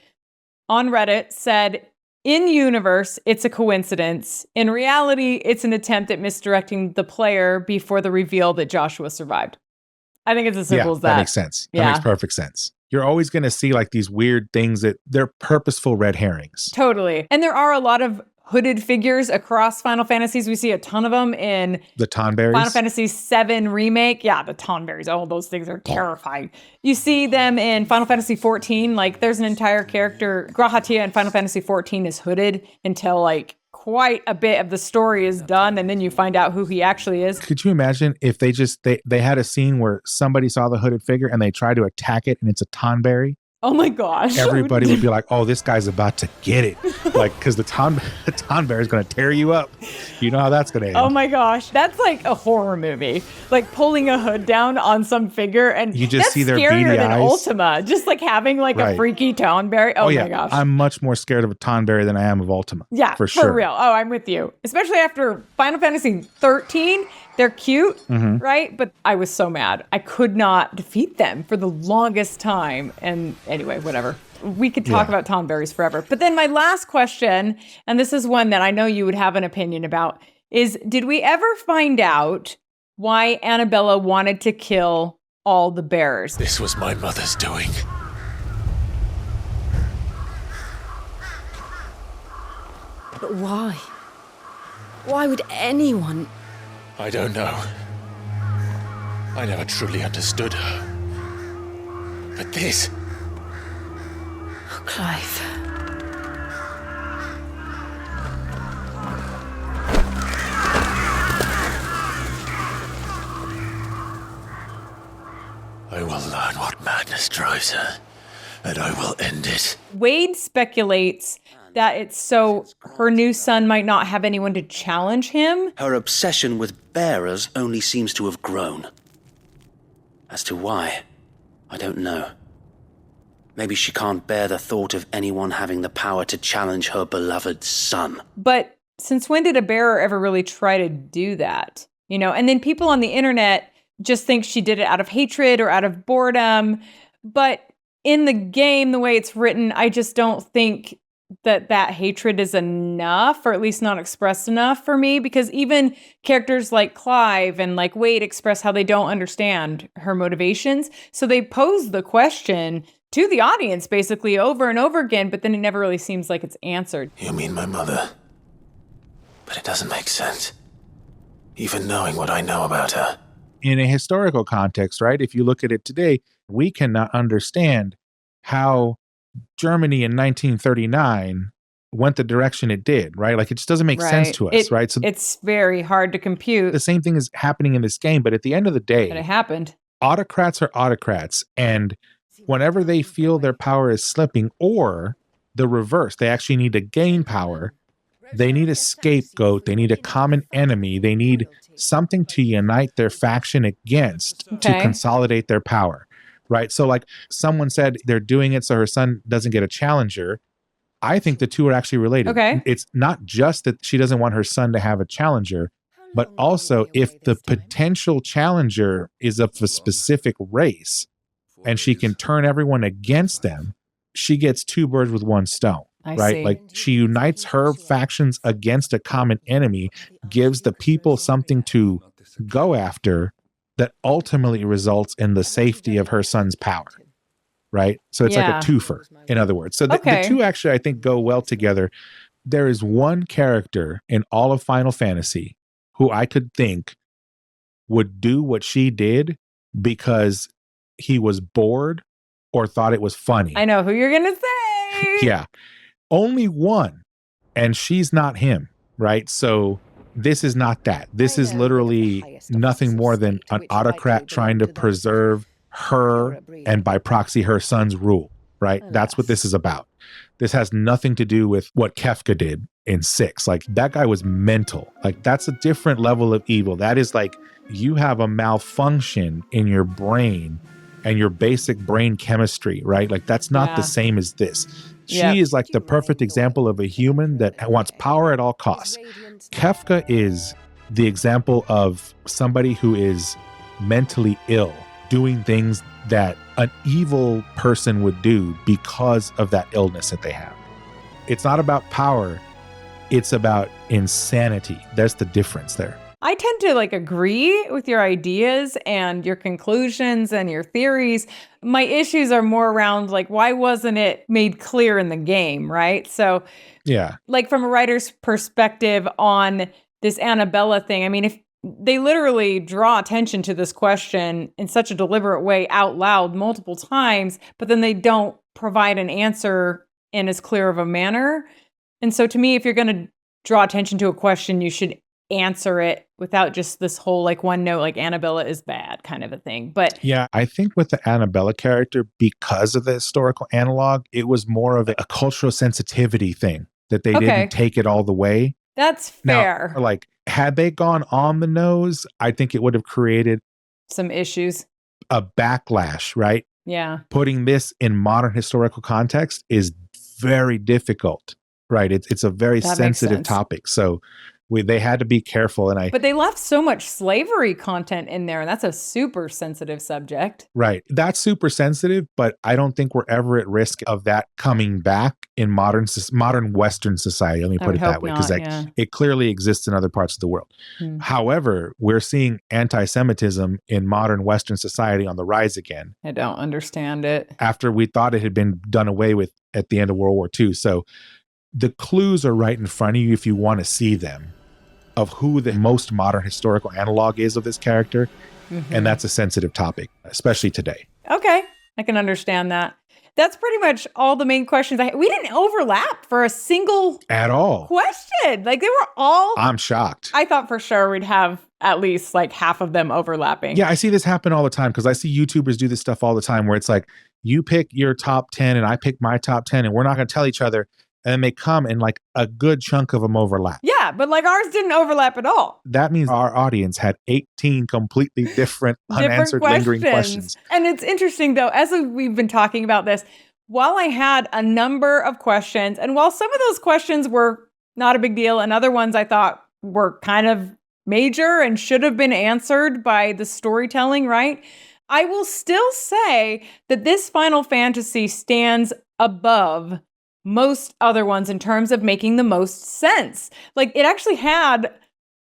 on Reddit said, in universe, it's a coincidence. In reality, it's an attempt at misdirecting the player before the reveal that Joshua survived. I think it's as simple as that. That makes sense. That makes perfect sense. You're always going to see like these weird things that they're purposeful red herrings. Totally. And there are a lot of hooded figures across Final Fantasies. We see a ton of them in the Tonberries. Final Fantasy VII Remake. Yeah, the Tonberries. Oh, those things are terrifying. You see them in Final Fantasy XIV. Like, there's an entire character, Grahatia in Final Fantasy XIV is hooded until like quite a bit of the story is done, and then you find out who he actually is. Could you imagine if they had a scene where somebody saw the hooded figure and they tried to attack it and it's a Tonberry? Oh my gosh. Everybody would be like, oh, this guy's about to get it. Like, because the Tonberry is going to tear you up. You know how that's going to end. Oh my gosh. That's like a horror movie. Like pulling a hood down on some figure, and you just see their scarier beady than eyes. Ultima. Just like having like a freaky Tonberry. Oh my gosh. I'm much more scared of a Tonberry than I am of Ultima. Yeah, for sure. For real. Oh, I'm with you. Especially after Final Fantasy 13. They're cute, right? But I was so mad. I could not defeat them for the longest time. And anyway, whatever. We could talk about Tonberries forever. But then my last question, and this is one that I know you would have an opinion about, is did we ever find out why Anabella wanted to kill all the bearers? This was my mother's doing. But why? Why would anyone... I don't know. I never truly understood her. But this... Oh, Clive. I will learn what madness drives her, and I will end it. Wade speculates that it's so her new son might not have anyone to challenge him. Her obsession with bearers only seems to have grown. As to why, I don't know. Maybe she can't bear the thought of anyone having the power to challenge her beloved son. But since when did a bearer ever really try to do that? You know, and then people on the internet just think she did it out of hatred or out of boredom. But in the game, the way it's written, I just don't think that hatred is enough, or at least not expressed enough for me, because even characters like Clive and like Wade express how they don't understand her motivations. So they pose the question to the audience basically over and over again, but then it never really seems like it's answered. You mean my mother? But it doesn't make sense, even knowing what I know about her. In a historical context, right? If you look at it today, we cannot understand how Germany in 1939 went the direction it did, right? Like, it just doesn't make sense to us, right? So it's very hard to compute. The same thing is happening in this game, but at the end of the day, but it happened. Autocrats are autocrats, and whenever they feel their power is slipping, or the reverse. They actually need to gain power. They need a scapegoat. They need a common enemy. They need something to unite their faction against to consolidate their power, right? So like someone said, they're doing it so her son doesn't get a challenger. I think the two are actually related. Okay. It's not just that she doesn't want her son to have a challenger, but also if the potential challenger is of a specific race and she can turn everyone against them, she gets two birds with one stone. Right? See. Like she unites her factions against a common enemy, gives the people something to go after that ultimately results in the safety of her son's power. Right? So it's like a twofer, in other words. So the two actually, I think, go well together. There is one character in all of Final Fantasy who I could think would do what she did because he was bored or thought it was funny. I know who you're going to say. Yeah. Only one, and she's not him, right? So this is not that. This is literally nothing more than an autocrat trying to preserve her and by proxy her son's rule, right? That's what this is about. This has nothing to do with what Kefka did in 6. Like that guy was mental. Like that's a different level of evil. That is like you have a malfunction in your brain and your basic brain chemistry, right? Like that's not the same as this. She is like the perfect example of a human that wants power at all costs. Kefka is the example of somebody who is mentally ill, doing things that an evil person would do because of that illness that they have. It's not about power. It's about insanity. There's the difference there. I tend to like agree with your ideas and your conclusions and your theories. My issues are more around like, why wasn't it made clear in the game, right? So yeah, like from a writer's perspective on this Anabella thing, I mean, if they literally draw attention to this question in such a deliberate way out loud multiple times, but then they don't provide an answer in as clear of a manner. And so to me, if you're going to draw attention to a question, you should answer it without just this whole like one note, like Anabella is bad kind of a thing. But yeah, I think with the Anabella character, because of the historical analog, it was more of a cultural sensitivity thing that they didn't take it all the way. That's fair. Now, like had they gone on the nose, I think it would have created some issues, a backlash, right? Yeah. Putting this in modern historical context is very difficult, right? It's a very sensitive topic. So they had to be careful. But they left so much slavery content in there, and that's a super sensitive subject. Right. That's super sensitive, but I don't think we're ever at risk of that coming back in modern Western society. Let me put it that way, because it clearly exists in other parts of the world. However, we're seeing anti-Semitism in modern Western society on the rise again. I don't understand it. After we thought it had been done away with at the end of World War II. So the clues are right in front of you if you want to see them, of who the most modern historical analog is of this character. And that's a sensitive topic, especially today. Okay, I can understand that. That's pretty much all the main questions we didn't overlap for a single at all question. Like they were all. I'm shocked. I thought for sure we'd have at least like half of them overlapping. Yeah, I see this happen all the time because I see YouTubers do this stuff all the time where it's like you pick your top 10 and I pick my top 10 and we're not going to tell each other. And then they come and like a good chunk of them overlap. Yeah, but like ours didn't overlap at all. That means our audience had 18 completely different unanswered lingering questions. And it's interesting though, as we've been talking about this, while I had a number of questions, and while some of those questions were not a big deal and other ones I thought were kind of major and should have been answered by the storytelling, right? I will still say that this Final Fantasy stands above most other ones in terms of making the most sense. Like it actually had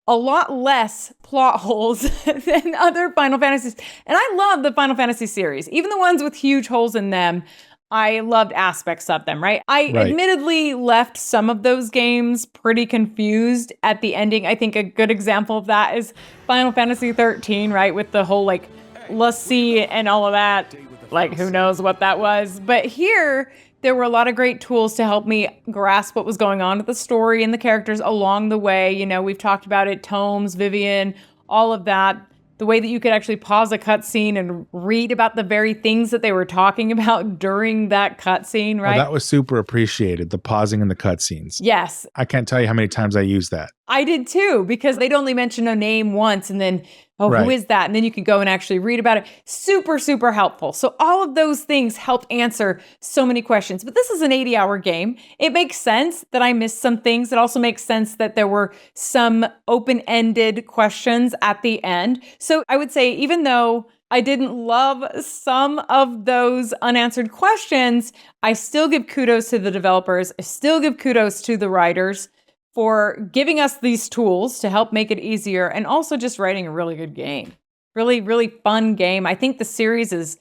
a lot less plot holes than other Final Fantasies. And I love the Final Fantasy series, even the ones with huge holes in them. I loved aspects of them, right? I admittedly left some of those games pretty confused at the ending. I think a good example of that is Final Fantasy XIII, right? With the whole like lassie and all of that. Like who knows what that was. But here, there were a lot of great tools to help me grasp what was going on with the story and the characters along the way. You know, we've talked about it, Tomes, Vivian, all of that. the way that you could actually pause a cutscene and read about the very things that they were talking about during that cutscene, right? Oh, that was super appreciated, the pausing in the cutscenes. Yes. I can't tell you how many times I used that. I did too, because they'd only mention a name once and then, Right. who is that? And then you could go and actually read about it. Super, super helpful. So all of those things help answer so many questions. But this is an 80-hour game. It makes sense that I missed some things. It also makes sense that there were some open-ended questions at the end. So I would say, even though I didn't love some of those unanswered questions, I still give kudos to the developers. I still give kudos to the writers for giving us these tools to help make it easier, and also just writing a really good game. Really, really fun game. I think the series is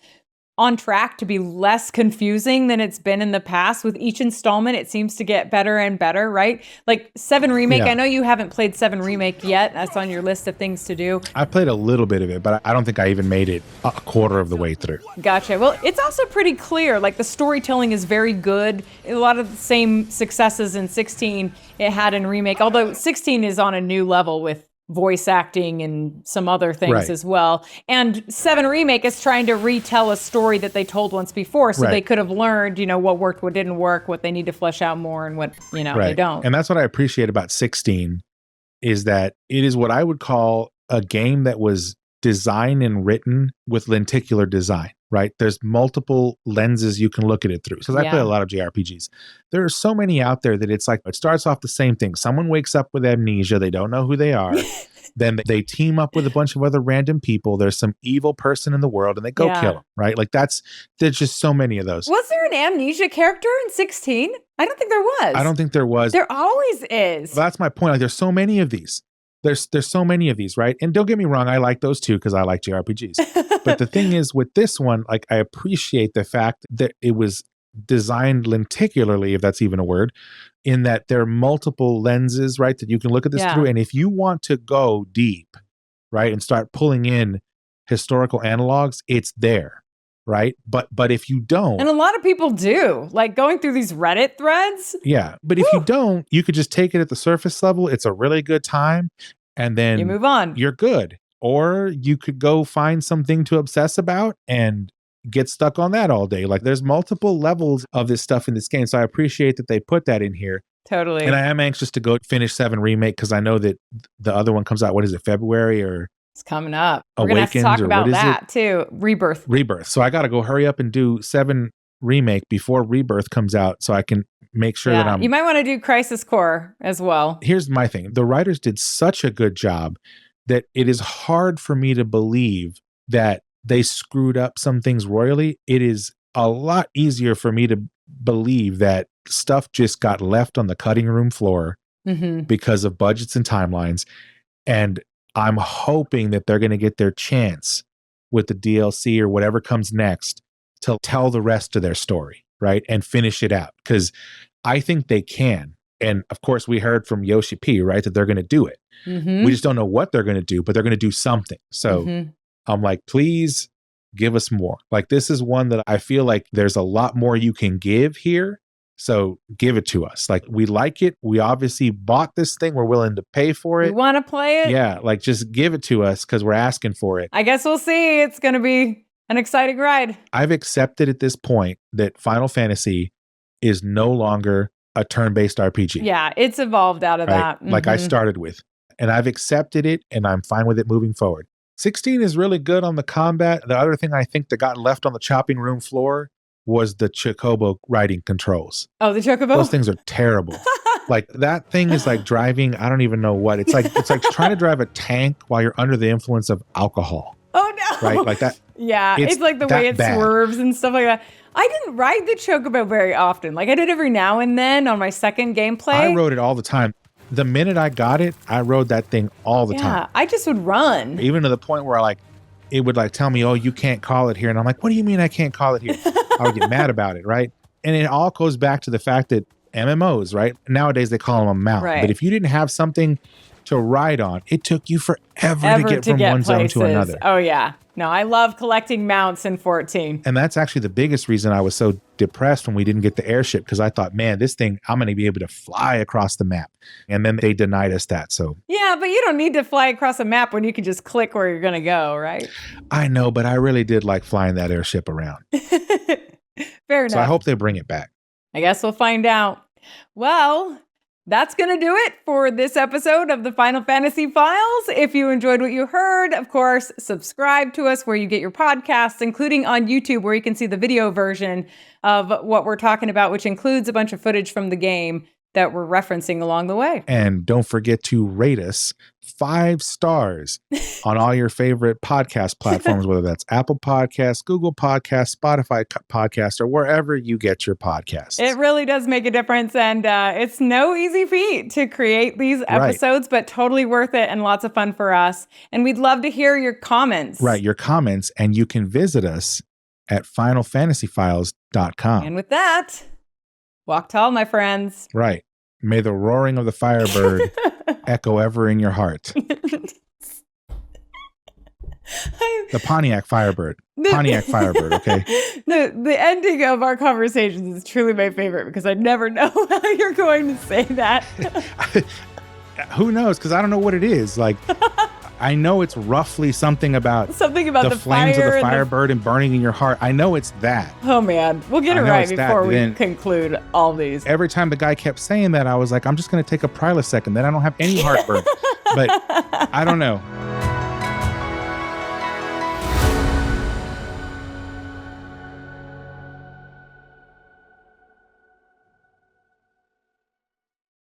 on track to be less confusing than it's been in the past. With each installment, it seems to get better and better, right? Like 7 Remake, Yeah. I know you haven't played 7 Remake yet. That's on your list of things to do. I played a little bit of it, but I don't think I even made it a quarter of the way through. Gotcha. Well, it's also pretty clear. Like, the storytelling is very good. A lot of the same successes in 16 it had in Remake, although 16 is on a new level with voice acting and some other things Right. as well. And 7 Remake is trying to retell a story that they told once before, so Right. they could have learned, what worked, what didn't work, what they need to flesh out more, and what, they don't. And that's what I appreciate about 16 is that it is what I would call a game that was designed and written with lenticular design, right? There's multiple lenses you can look at it through. Because I play a lot of JRPGs. There are so many out there that it's like, it starts off the same thing. Someone wakes up with amnesia. They don't know who they are. Then they team up with a bunch of other random people. There's some evil person in the world and they go kill them, right? Like there's just so many of those. Was there an amnesia character in 16? I don't think there was. I don't think there was. There always is. Well, that's my point. Like, there's so many of these. There's so many of these, right? And don't get me wrong, I like those too because I like JRPGs. But the thing is, with this one, like, I appreciate the fact that it was designed lenticularly, if that's even a word, in that there are multiple lenses, right, that you can look at this through. And if you want to go deep, right, and start pulling in historical analogs, it's there, right? But if you don't, And a lot of people do, like going through these Reddit threads. yeah, but if you don't, you could just take it at the surface level. It's a really good time, and then You move on. You're good. Or you could go find something to obsess about and get stuck on that all day. Like, there's multiple levels of this stuff in this game, so I appreciate that they put that in here. Totally. And I am anxious to go finish 7 Remake because I know that the other one comes out. What is it, February or? It's coming up. We're going to have to Awakens, talk or about what is that it? too. Rebirth. So I got to go hurry up and do 7 Remake before Rebirth comes out so I can make sure that I'm. You might want to do Crisis Core as well. Here's my thing. The writers did such a good job that it is hard for me to believe that they screwed up some things royally. It is a lot easier for me to believe that stuff just got left on the cutting room floor because of budgets and timelines. And I'm hoping that they're going to get their chance with the DLC or whatever comes next to tell the rest of their story, right? And finish it out. Because I think they can. And of course, we heard from Yoshi P, right, that they're going to do it. We just don't know what they're going to do, but they're going to do something. So I'm like, please give us more. Like, this is one that I feel like there's a lot more you can give here. So give it to us. Like, we like it. We obviously bought this thing. We're willing to pay for it. You want to play it? Yeah. Like, just give it to us because we're asking for it. I guess we'll see. It's going to be an exciting ride. I've accepted at this point that Final Fantasy is no longer a turn-based RPG. Yeah, it's evolved out of Right? that. Like I started with. And I've accepted it and I'm fine with it moving forward. 16 is really good on the combat. The other thing I think that got left on the chopping room floor was the chocobo riding controls. Oh, the chocobo? Those things are terrible. Like, that thing is like driving, I don't even know what. It's like trying to drive a tank while you're under the influence of alcohol. Oh no. Right? Like that. Yeah, it's like the that way it bad. swerves and stuff like that. I didn't ride the chocobo very often. Like, I did every now and then on my second gameplay. I rode it all the time. The minute I got it, I rode that thing all the time. I just would run. Even to the point where it would tell me, oh, you can't call it here. And I'm like, what do you mean I can't call it here? I would get mad about it, right? And it all goes back to the fact that MMOs, right? Nowadays they call them a mount. Right. But if you didn't have something to ride on. It took you forever to get from one zone to another. Oh, yeah. No, I love collecting mounts in 14. And that's actually the biggest reason I was so depressed when we didn't get the airship, because I thought, man, this thing, I'm going to be able to fly across the map. And then they denied us that. So yeah, but you don't need to fly across a map when you can just click where you're going to go, right? I know, but I really did like flying that airship around. Fair enough. So I hope they bring it back. I guess we'll find out. Well, that's going to do it for this episode of the Final Fantasy Files. If you enjoyed what you heard, of course, subscribe to us where you get your podcasts, including on YouTube, where you can see the video version of what we're talking about, which includes a bunch of footage from the game that we're referencing along the way. And don't forget to rate us 5 stars on all your favorite podcast platforms, whether that's Apple Podcasts, Google Podcasts, Spotify Podcasts, or wherever you get your podcasts. It really does make a difference. And it's no easy feat to create these episodes, but totally worth it and lots of fun for us. And we'd love to hear your comments. Right, your comments. And you can visit us at finalfantasyfiles.com. And with that, walk tall, my friends. Right. May the roaring of the Firebird echo ever in your heart. The Pontiac Firebird. Pontiac Firebird, okay? The ending of our conversations is truly my favorite because I never know how you're going to say that. Who knows? Because I don't know what it is. Like, I know it's roughly something about the flames of the Firebird and burning in your heart. I know it's that. Oh, man. We'll get it right before we conclude all these. Every time the guy kept saying that, I was like, I'm just going to take a Prilosec and then I don't have any heartburn. But I don't know.